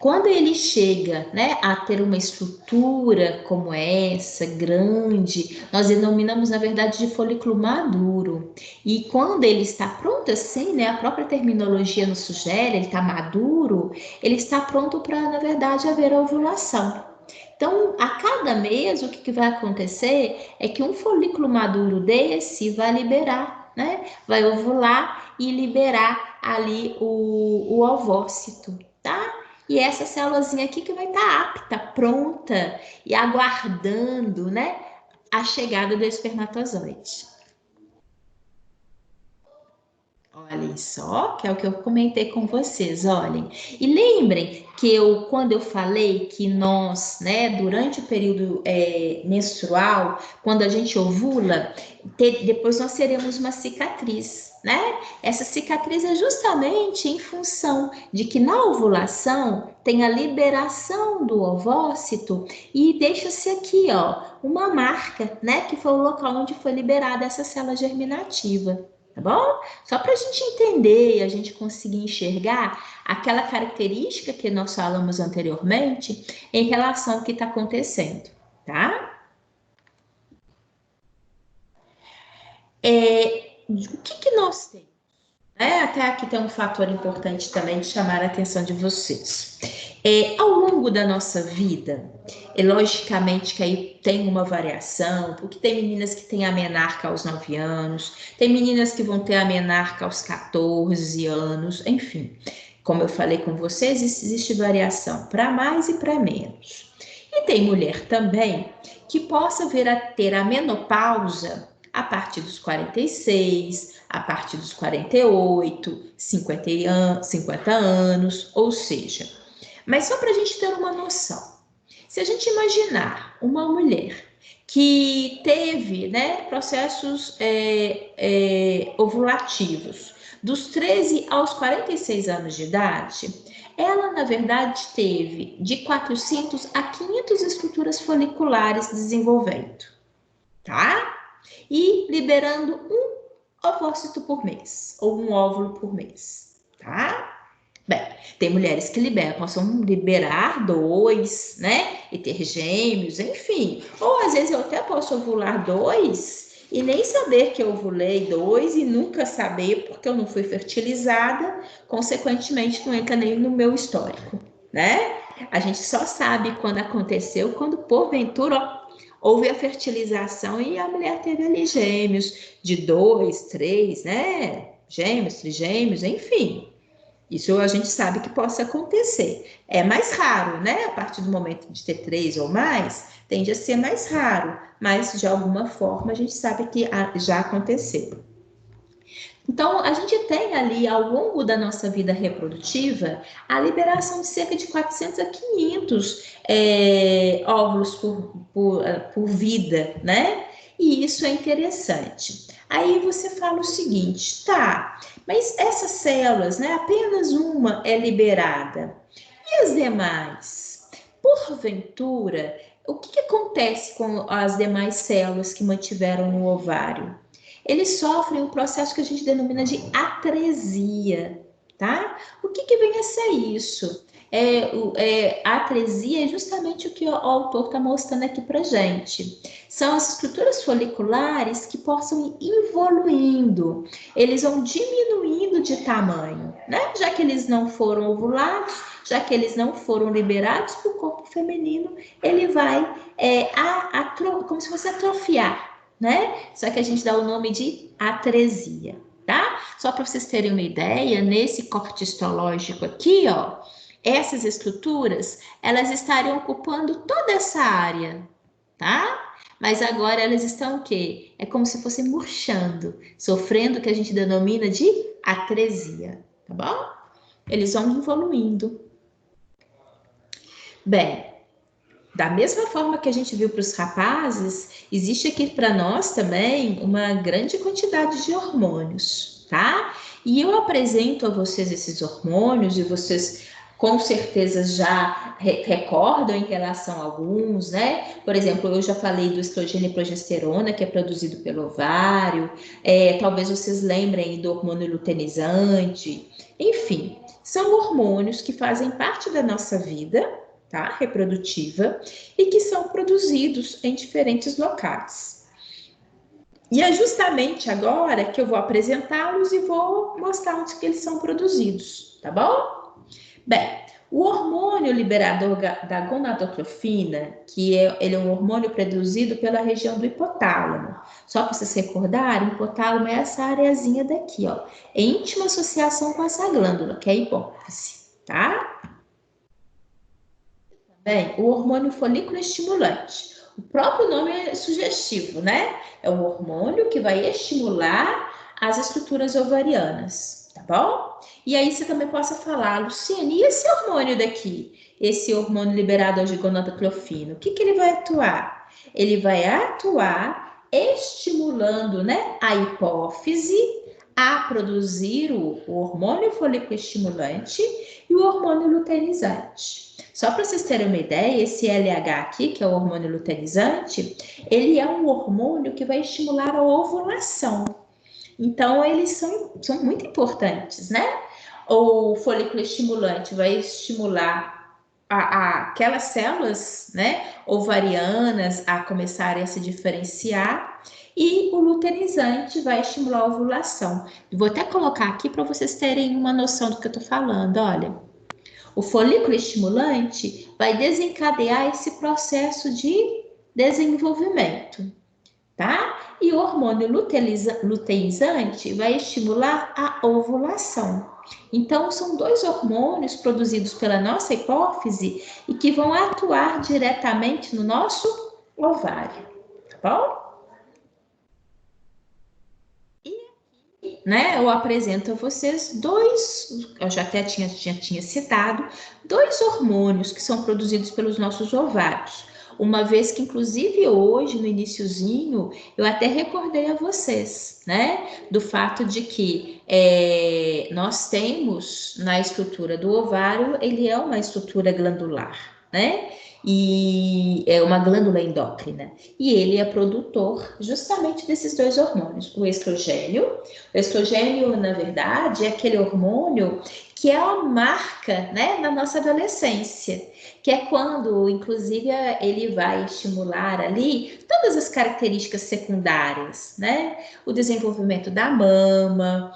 [SPEAKER 1] Quando ele chega, né, a ter uma estrutura como essa, grande, nós denominamos, na verdade, de folículo maduro. E quando ele está pronto assim, né, a própria terminologia nos sugere, ele está maduro, ele está pronto para, na verdade, haver a ovulação. Então, a cada mês, o que vai acontecer é que um folículo maduro desse vai liberar, né, vai ovular e liberar ali o ovócito, tá? E essa célulazinha aqui que vai estar apta, pronta e aguardando, né, a chegada do espermatozoide. Olhem só, que é o que eu comentei com vocês, olhem. E lembrem que quando eu falei que nós, né, durante o período menstrual, quando a gente ovula, depois nós teremos uma cicatriz, né? Essa cicatriz é justamente em função de que na ovulação tem a liberação do ovócito e deixa-se aqui, ó, uma marca, né, que foi o local onde foi liberada essa célula germinativa. Tá bom? Só para a gente entender e a gente conseguir enxergar aquela característica que nós falamos anteriormente em relação ao que está acontecendo, tá? O que nós temos? Até aqui tem um fator importante também de chamar a atenção de vocês. Ao longo da nossa vida, logicamente que aí tem uma variação, porque tem meninas que têm a menarca aos 9 anos, tem meninas que vão ter a menarca aos 14 anos, enfim. Como eu falei com vocês, existe variação para mais e para menos. E tem mulher também que possa vir a ter a menopausa a partir dos 46, a partir dos 48, 50 anos, ou seja, mas só para a gente ter uma noção, se a gente imaginar uma mulher que teve, né, processos ovulativos dos 13 aos 46 anos de idade, ela, na verdade, teve de 400 a 500 estruturas foliculares desenvolvendo, tá? E liberando um ovócito por mês, ou um óvulo por mês, tá? Bem, tem mulheres que possam liberar 2, né? E ter gêmeos, enfim. Ou às vezes eu até posso ovular 2 e nem saber que eu ovulei 2 e nunca saber porque eu não fui fertilizada, consequentemente não entra nem no meu histórico, né? A gente só sabe quando aconteceu, quando porventura, ó, houve a fertilização e a mulher teve ali gêmeos de 2, 3, né? Gêmeos, trigêmeos, enfim. Isso a gente sabe que possa acontecer. É mais raro, né? A partir do momento de ter 3 ou mais, tende a ser mais raro, mas de alguma forma a gente sabe que já aconteceu. Então, a gente tem ali, ao longo da nossa vida reprodutiva, a liberação de cerca de 400 a 500 óvulos por vida, né? E isso é interessante. Aí você fala o seguinte, tá, mas essas células, né, apenas uma é liberada. E as demais? Porventura, o que acontece com as demais células que mantiveram no ovário? Eles sofrem um processo que a gente denomina de atresia, tá? O que vem a ser isso? A atresia é justamente o que o autor está mostrando aqui para gente. São as estruturas foliculares que possam ir evoluindo, eles vão diminuindo de tamanho, né? Já que eles não foram ovulados, já que eles não foram liberados para o corpo feminino, ele vai como se fosse atrofiar, né? Só que a gente dá o nome de atresia, tá? Só para vocês terem uma ideia, nesse corte histológico aqui, ó, essas estruturas, elas estariam ocupando toda essa área, tá? Mas agora elas estão o quê? É como se fossem murchando, sofrendo o que a gente denomina de atresia, tá bom? Eles vão evoluindo. Bem, da mesma forma que a gente viu para os rapazes, existe aqui para nós também uma grande quantidade de hormônios, tá? E eu apresento a vocês esses hormônios e vocês com certeza já recordam em relação a alguns, né? Por exemplo, eu já falei do estrogênio e progesterona, que é produzido pelo ovário, talvez vocês lembrem do hormônio luteinizante, enfim, são hormônios que fazem parte da nossa vida, tá? Reprodutiva, e que são produzidos em diferentes locais. E é justamente agora que eu vou apresentá-los e vou mostrar onde que eles são produzidos, tá bom? Bem, o hormônio liberador da gonadotrofina, ele é um hormônio produzido pela região do hipotálamo. Só para vocês recordarem, o hipotálamo é essa areazinha daqui, ó, em íntima associação com essa glândula, que é a hipófise, tá? Bem, o hormônio folículo estimulante. O próprio nome é sugestivo, né? É um hormônio que vai estimular as estruturas ovarianas, tá bom? E aí você também possa falar, Luciane, e esse hormônio daqui? Esse hormônio liberado de gonadotropina, o que ele vai atuar? Ele vai atuar estimulando, né, a hipófise a produzir o hormônio folículo estimulante e o hormônio luteinizante. Só para vocês terem uma ideia, esse LH aqui, que é o hormônio luteinizante, ele é um hormônio que vai estimular a ovulação. Então, eles são muito importantes, né? O folículo estimulante vai estimular aquelas células, né, ovarianas a começarem a se diferenciar, e o luteinizante vai estimular a ovulação. Vou até colocar aqui para vocês terem uma noção do que eu estou falando, olha. O folículo estimulante vai desencadear esse processo de desenvolvimento, tá? E o hormônio luteinizante vai estimular a ovulação. Então, são dois hormônios produzidos pela nossa hipófise e que vão atuar diretamente no nosso ovário, tá bom? Né, eu apresento a vocês eu já até tinha citado, dois hormônios que são produzidos pelos nossos ovários. Uma vez que, inclusive, hoje, no iniciozinho, eu até recordei a vocês, né, do fato de que nós temos na estrutura do ovário, ele é uma estrutura glandular, né? E é uma glândula endócrina. E ele é produtor justamente desses dois hormônios, o estrogênio. O estrogênio, na verdade, é aquele hormônio que é a marca, né, da nossa adolescência, que é quando, inclusive, ele vai estimular ali todas as características secundárias, né? O desenvolvimento da mama,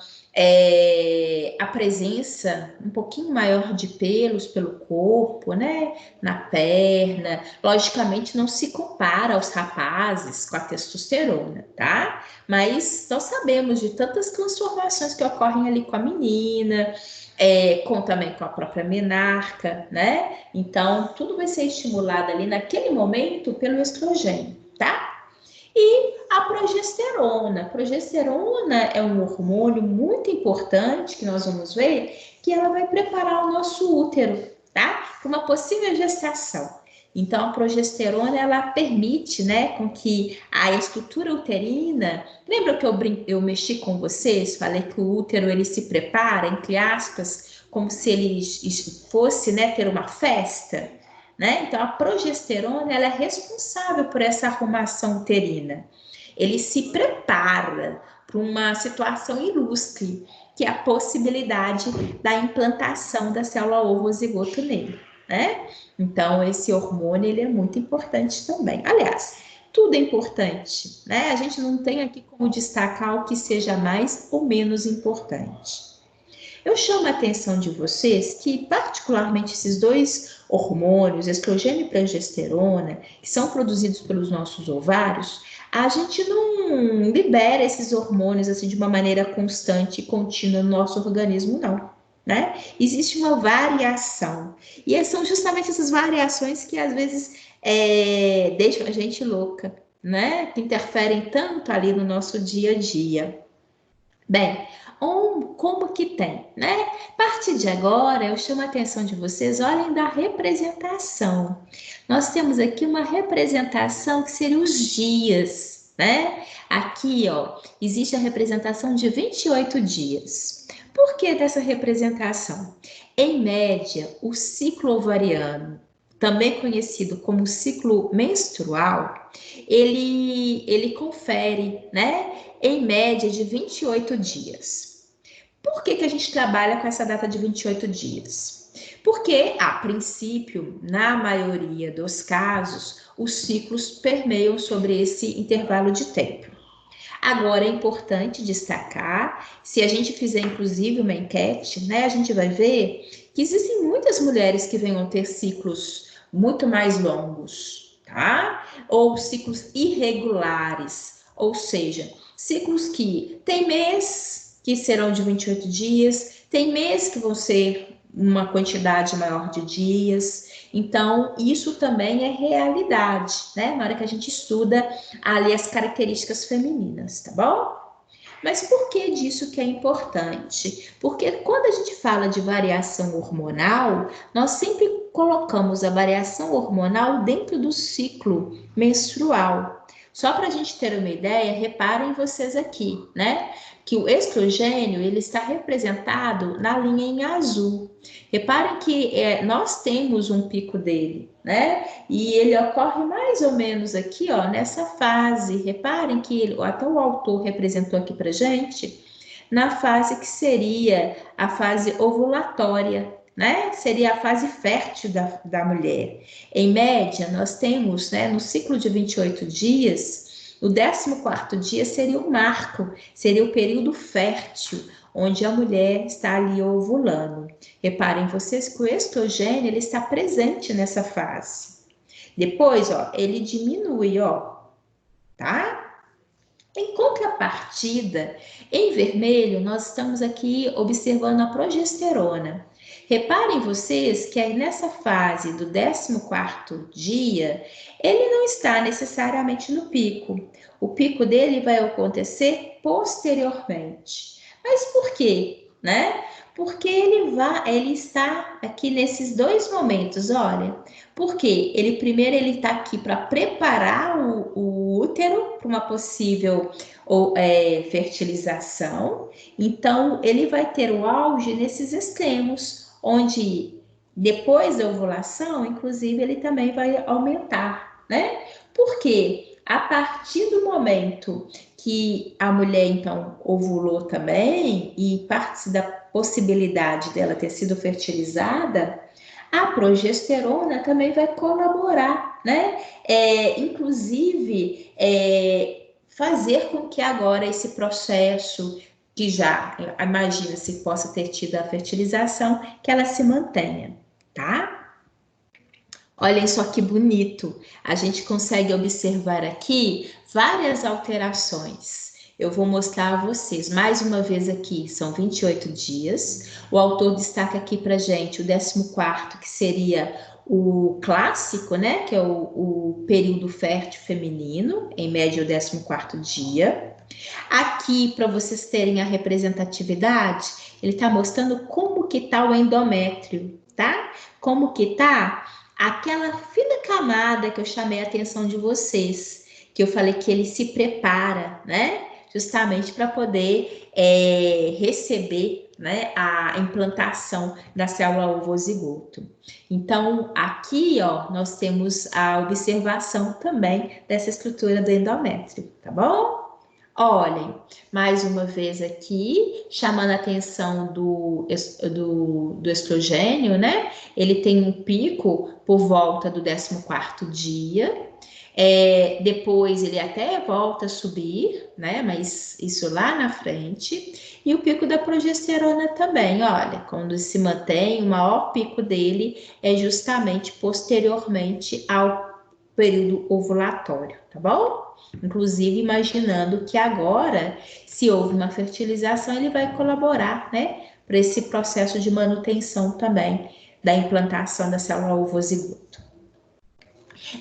[SPEAKER 1] a presença um pouquinho maior de pelos pelo corpo, né? Na perna. Logicamente, não se compara aos rapazes com a testosterona, tá? Mas nós sabemos de tantas transformações que ocorrem ali com a menina, também com a própria menarca, né? Então, tudo vai ser estimulado ali naquele momento pelo estrogênio, tá? E a progesterona. A progesterona é um hormônio muito importante que nós vamos ver que ela vai preparar o nosso útero, tá? Para uma possível gestação. Então, a progesterona, ela permite, né, com que a estrutura uterina... Lembra que eu mexi com vocês? Falei que o útero, ele se prepara, entre aspas, como se ele fosse, né, ter uma festa, né? Então, a progesterona, ela é responsável por essa arrumação uterina. Ele se prepara para uma situação ilustre, que é a possibilidade da implantação da célula ovo-zigoto nele, né? Então, esse hormônio, ele é muito importante também. Aliás, tudo é importante, né? A gente não tem aqui como destacar o que seja mais ou menos importante. Eu chamo a atenção de vocês que, particularmente, esses dois hormônios, estrogênio e progesterona, que são produzidos pelos nossos ovários, a gente não libera esses hormônios assim de uma maneira constante e contínua no nosso organismo, não. Né? Existe uma variação. E são justamente essas variações que às vezes deixam a gente louca, né? Que interferem tanto ali no nosso dia a dia. Bem, como que tem, né? A partir de agora, eu chamo a atenção de vocês, olhem da representação. Nós temos aqui uma representação que seria os dias, né? Aqui, ó, existe a representação de 28 dias. Por que dessa representação? Em média, o ciclo ovariano, também conhecido como ciclo menstrual, ele confere, né? Em média de 28 dias. Por que a gente trabalha com essa data de 28 dias? Porque, a princípio, na maioria dos casos, os ciclos permeiam sobre esse intervalo de tempo. Agora, é importante destacar, se a gente fizer inclusive uma enquete, né, a gente vai ver que existem muitas mulheres que venham ter ciclos muito mais longos, tá? Ou ciclos irregulares, ou seja, ciclos que tem mês que serão de 28 dias, tem mês que vão ser uma quantidade maior de dias. Então, isso também é realidade, né? Na hora que a gente estuda ali as características femininas, tá bom? Mas por que disso que é importante? Porque quando a gente fala de variação hormonal, nós sempre colocamos a variação hormonal dentro do ciclo menstrual. Só para a gente ter uma ideia, reparem vocês aqui, né? Que o estrogênio ele está representado na linha em azul. Reparem que nós temos um pico dele, né? E ele ocorre mais ou menos aqui, ó, nessa fase. Reparem que até o autor representou aqui para gente, na fase que seria a fase ovulatória, né? Seria a fase fértil da mulher. Em média, nós temos, né, no ciclo de 28 dias, o 14º dia seria o marco, seria o período fértil, onde a mulher está ali ovulando. Reparem vocês que o estrogênio ele está presente nessa fase. Depois, ó, ele diminui, ó, tá? Em contrapartida, em vermelho, nós estamos aqui observando a progesterona. Reparem vocês que aí nessa fase do 14º dia, ele não está necessariamente no pico. O pico dele vai acontecer posteriormente. Mas por quê? Né? Porque ele está aqui nesses dois momentos, olha. Porque ele está aqui para preparar o útero para uma possível fertilização. Então, ele vai ter o auge nesses extremos, onde depois da ovulação, inclusive, ele também vai aumentar, né? Porque a partir do momento que a mulher, então, ovulou também, e parte da possibilidade dela ter sido fertilizada, a progesterona também vai colaborar, né? Inclusive, fazer com que agora esse processo, que já, imagina se possa ter tido a fertilização, que ela se mantenha, tá? Olhem só que bonito. A gente consegue observar aqui várias alterações. Eu vou mostrar a vocês mais uma vez aqui, são 28 dias. O autor destaca aqui para gente o 14º, que seria o clássico, né? Que é o período fértil feminino, em média o 14º dia. Aqui, para vocês terem a representatividade, ele está mostrando como que está o endométrio, tá? Como que tá aquela fina camada que eu chamei a atenção de vocês, que eu falei que ele se prepara, né? Justamente para poder receber, né, a implantação da célula ovozigoto. Então, aqui, ó, nós temos a observação também dessa estrutura do endométrio, tá bom? Olhem, mais uma vez aqui, chamando a atenção do estrogênio, né? Ele tem um pico por volta do 14º dia, depois ele até volta a subir, né? Mas isso lá na frente. E o pico da progesterona também, olha, quando se mantém, o maior pico dele é justamente posteriormente ao período ovulatório, tá bom? Inclusive imaginando que agora, se houve uma fertilização, ele vai colaborar, né, para esse processo de manutenção também da implantação da célula ovozigoto.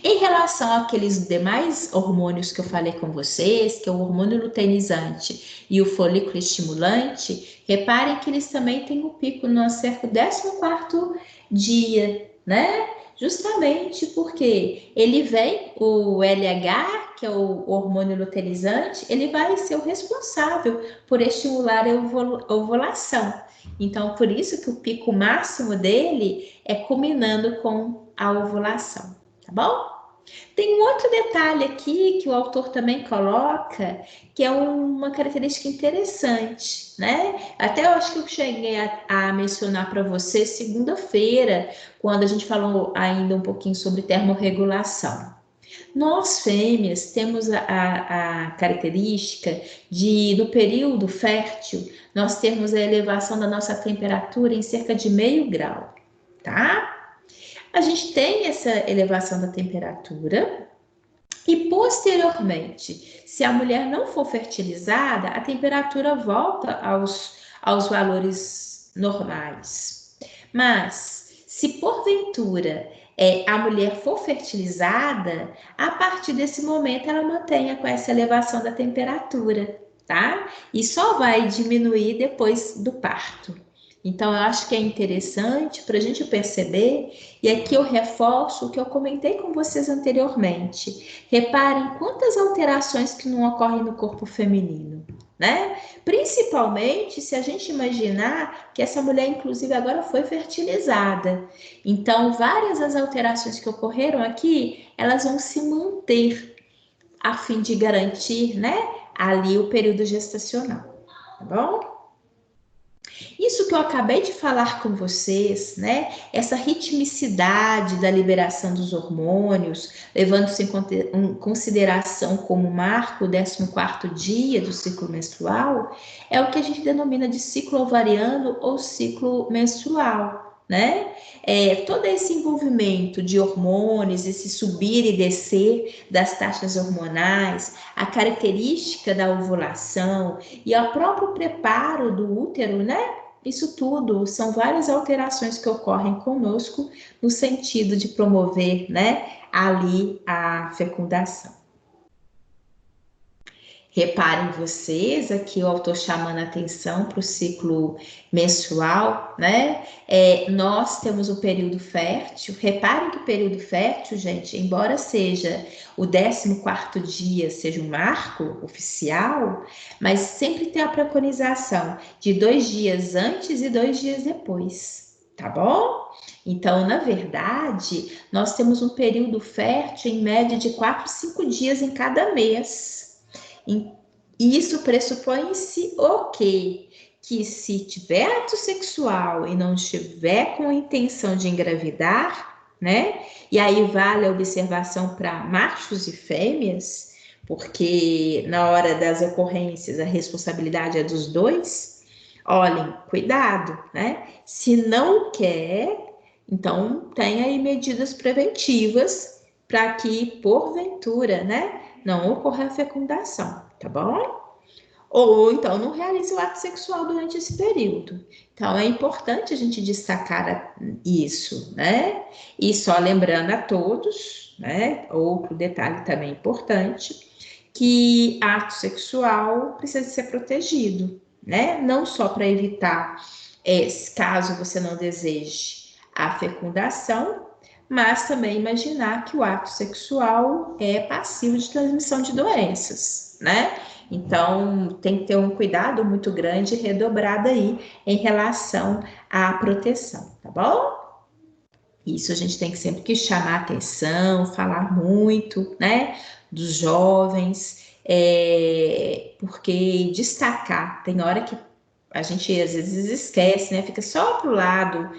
[SPEAKER 1] Em relação àqueles demais hormônios que eu falei com vocês, que é o hormônio luteinizante e o folículo estimulante, reparem que eles também têm um pico no cerca do 14º dia, né? Justamente porque ele vem, o LH, que é o hormônio luteinizante, ele vai ser o responsável por estimular a ovulação. Então, por isso que o pico máximo dele é culminando com a ovulação. Tá bom? Tem um outro detalhe aqui que o autor também coloca, que é uma característica interessante, né? Até eu acho que eu cheguei a mencionar para você segunda-feira, quando a gente falou ainda um pouquinho sobre termorregulação. Nós, fêmeas, temos a característica de, no período fértil, nós termos a elevação da nossa temperatura em cerca de 0,5 grau, tá? A gente tem essa elevação da temperatura e, posteriormente, se a mulher não for fertilizada, a temperatura volta aos valores normais. Mas, se porventura a mulher for fertilizada, a partir desse momento ela mantenha com essa elevação da temperatura, tá? E só vai diminuir depois do parto. Então, eu acho que é interessante para a gente perceber, e aqui eu reforço o que eu comentei com vocês anteriormente. Reparem quantas alterações que não ocorrem no corpo feminino, né? Principalmente se a gente imaginar que essa mulher, inclusive, agora foi fertilizada. Então, várias das alterações que ocorreram aqui, elas vão se manter a fim de garantir, né, ali o período gestacional, tá bom? Isso que eu acabei de falar com vocês, né? Essa ritmicidade da liberação dos hormônios, levando-se em consideração como marco o 14º dia do ciclo menstrual, é o que a gente denomina de ciclo ovariano ou ciclo menstrual, né? Todo esse envolvimento de hormônios, esse subir e descer das taxas hormonais, a característica da ovulação e o próprio preparo do útero, né? Isso tudo são várias alterações que ocorrem conosco no sentido de promover, né, ali a fecundação. Reparem vocês, aqui o autor chamando a atenção para o ciclo menstrual, né? Nós temos o período fértil. Reparem que o período fértil, gente, embora seja o 14º dia, seja um marco oficial, mas sempre tem a preconização de 2 dias antes e 2 dias depois, tá bom? Então, na verdade, nós temos um período fértil em média de 4, 5 dias em cada mês. E isso pressupõe-se o quê? Que se tiver ato sexual e não estiver com a intenção de engravidar, né? E aí vale a observação para machos e fêmeas, porque na hora das ocorrências a responsabilidade é dos dois. Olhem, cuidado, né? Se não quer, então tem aí medidas preventivas para que, porventura, né, não ocorra a fecundação, tá bom? Ou então não realize o ato sexual durante esse período. Então é importante a gente destacar isso, né? E só lembrando a todos, né? Outro detalhe também importante, que ato sexual precisa ser protegido, né? Não só para evitar, caso você não deseje a fecundação, mas também imaginar que o ato sexual é passivo de transmissão de doenças, né? Então, tem que ter um cuidado muito grande e redobrado aí em relação à proteção, tá bom? Isso a gente tem que sempre que chamar atenção, falar muito, né, dos jovens, porque destacar, tem hora que a gente às vezes esquece, né, fica só pro lado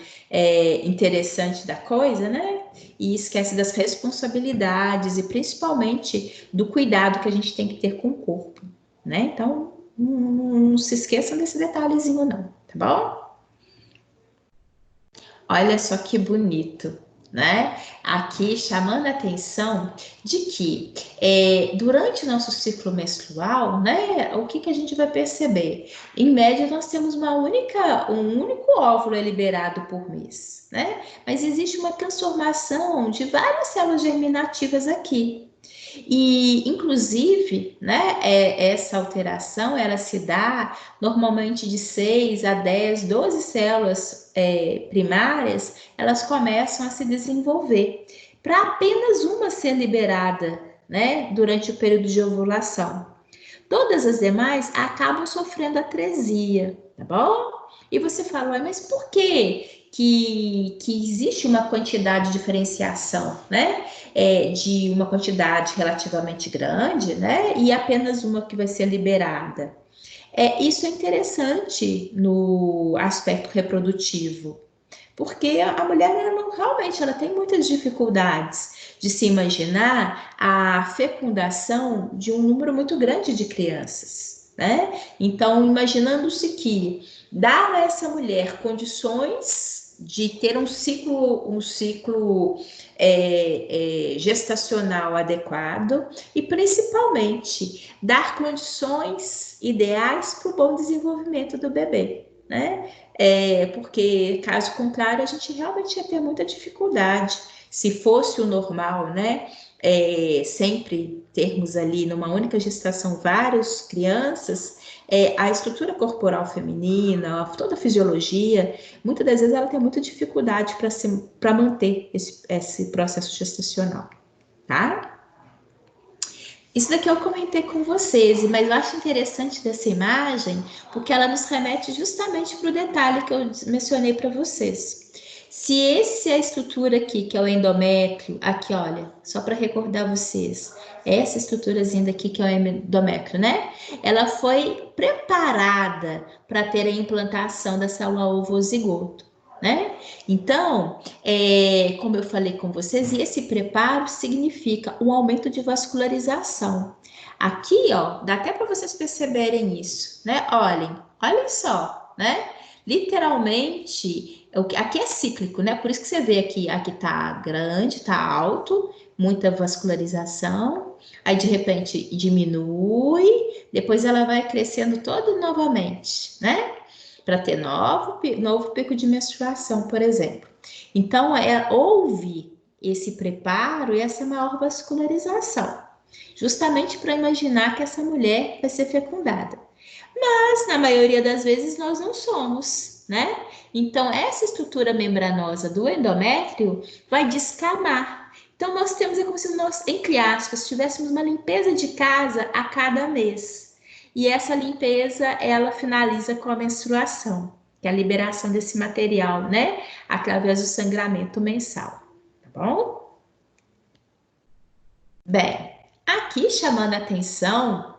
[SPEAKER 1] interessante da coisa, né, e esquece das responsabilidades e principalmente do cuidado que a gente tem que ter com o corpo, né, então não se esqueçam desse detalhezinho não, tá bom? Olha só que bonito. né? Aqui chamando a atenção de que durante o nosso ciclo menstrual, né? O que a gente vai perceber? Em média, nós temos um único óvulo liberado por mês, né? Mas existe uma transformação de várias células germinativas aqui. E, inclusive, né, essa alteração, ela se dá normalmente de 6 a 10, 12 células primárias, elas começam a se desenvolver, para apenas uma ser liberada, né, durante o período de ovulação. Todas as demais acabam sofrendo atresia, tá bom? E você fala, mas por que existe uma quantidade de diferenciação, né? De uma quantidade relativamente grande, né? E apenas uma que vai ser liberada. Isso é interessante no aspecto reprodutivo, porque a mulher realmente ela tem muitas dificuldades de se imaginar a fecundação de um número muito grande de crianças, né? Então, imaginando-se que dar a essa mulher condições de ter um ciclo gestacional adequado e principalmente dar condições ideais para o bom desenvolvimento do bebê, né? Porque, caso contrário, a gente realmente ia ter muita dificuldade. Se fosse o normal, né? Sempre termos ali numa única gestação várias crianças, a estrutura corporal feminina, toda a fisiologia, muitas das vezes ela tem muita dificuldade para manter esse processo gestacional, tá? Isso daqui eu comentei com vocês, mas eu acho interessante dessa imagem porque ela nos remete justamente para o detalhe que eu mencionei para vocês. Se esse é a estrutura aqui, que é o endométrio, aqui olha, só para recordar vocês, essa estruturazinha daqui que é o endométrio, né? Ela foi preparada para ter a implantação da célula ovozigoto, né? Então, como eu falei com vocês, e esse preparo significa um aumento de vascularização. Aqui, ó, dá até para vocês perceberem isso, né? Olhem só, né? Literalmente, aqui é cíclico, né? Por isso que você vê aqui tá grande, tá alto, muita vascularização, aí de repente diminui, depois ela vai crescendo todo novamente, né? Para ter novo pico de menstruação, por exemplo. Então, houve esse preparo e essa maior vascularização, justamente para imaginar que essa mulher vai ser fecundada. Mas, na maioria das vezes, nós não somos, né? Então, essa estrutura membranosa do endométrio vai descamar. Então, nós temos, é como se nós, entre aspas, tivéssemos uma limpeza de casa a cada mês. E essa limpeza, ela finaliza com a menstruação, que é a liberação desse material, né? Através do sangramento mensal, tá bom? Bem, aqui chamando a atenção,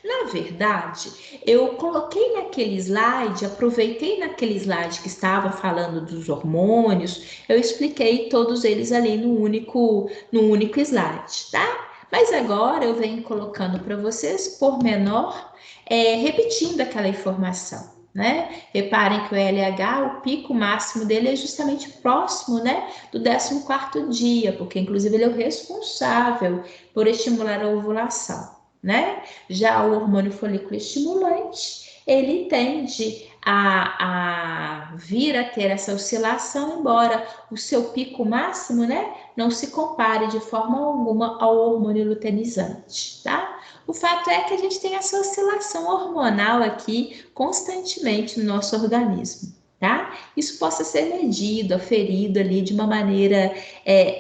[SPEAKER 1] na verdade, eu coloquei naquele slide, aproveitei naquele slide que estava falando dos hormônios, eu expliquei todos eles ali no único slide, tá? Mas agora eu venho colocando para vocês por menor, repetindo aquela informação, né? Reparem que o LH, o pico máximo dele é justamente próximo, né, do 14º dia, porque inclusive ele é o responsável por estimular a ovulação, né? Já o hormônio folículo estimulante, ele tende a vir a ter essa oscilação, embora o seu pico máximo, né, não se compare de forma alguma ao hormônio luteinizante, tá? O fato é que a gente tem essa oscilação hormonal aqui constantemente no nosso organismo, tá? Isso possa ser medido, aferido ali de uma maneira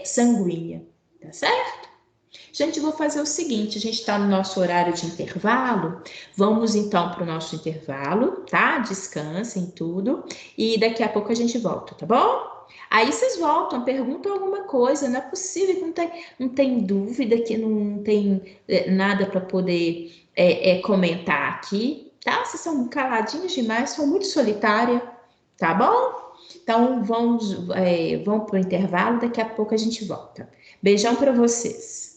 [SPEAKER 1] sanguínea, tá certo? Gente, vou fazer o seguinte, a gente está no nosso horário de intervalo, vamos então para o nosso intervalo, tá? Descansem tudo e daqui a pouco a gente volta, tá bom? Aí vocês voltam, perguntam alguma coisa, não é possível que não tem dúvida, que não tem nada para poder comentar aqui, tá? Vocês são caladinhos demais, são muito solitária, tá bom? Então vamos para o intervalo, daqui a pouco a gente volta. Beijão para vocês.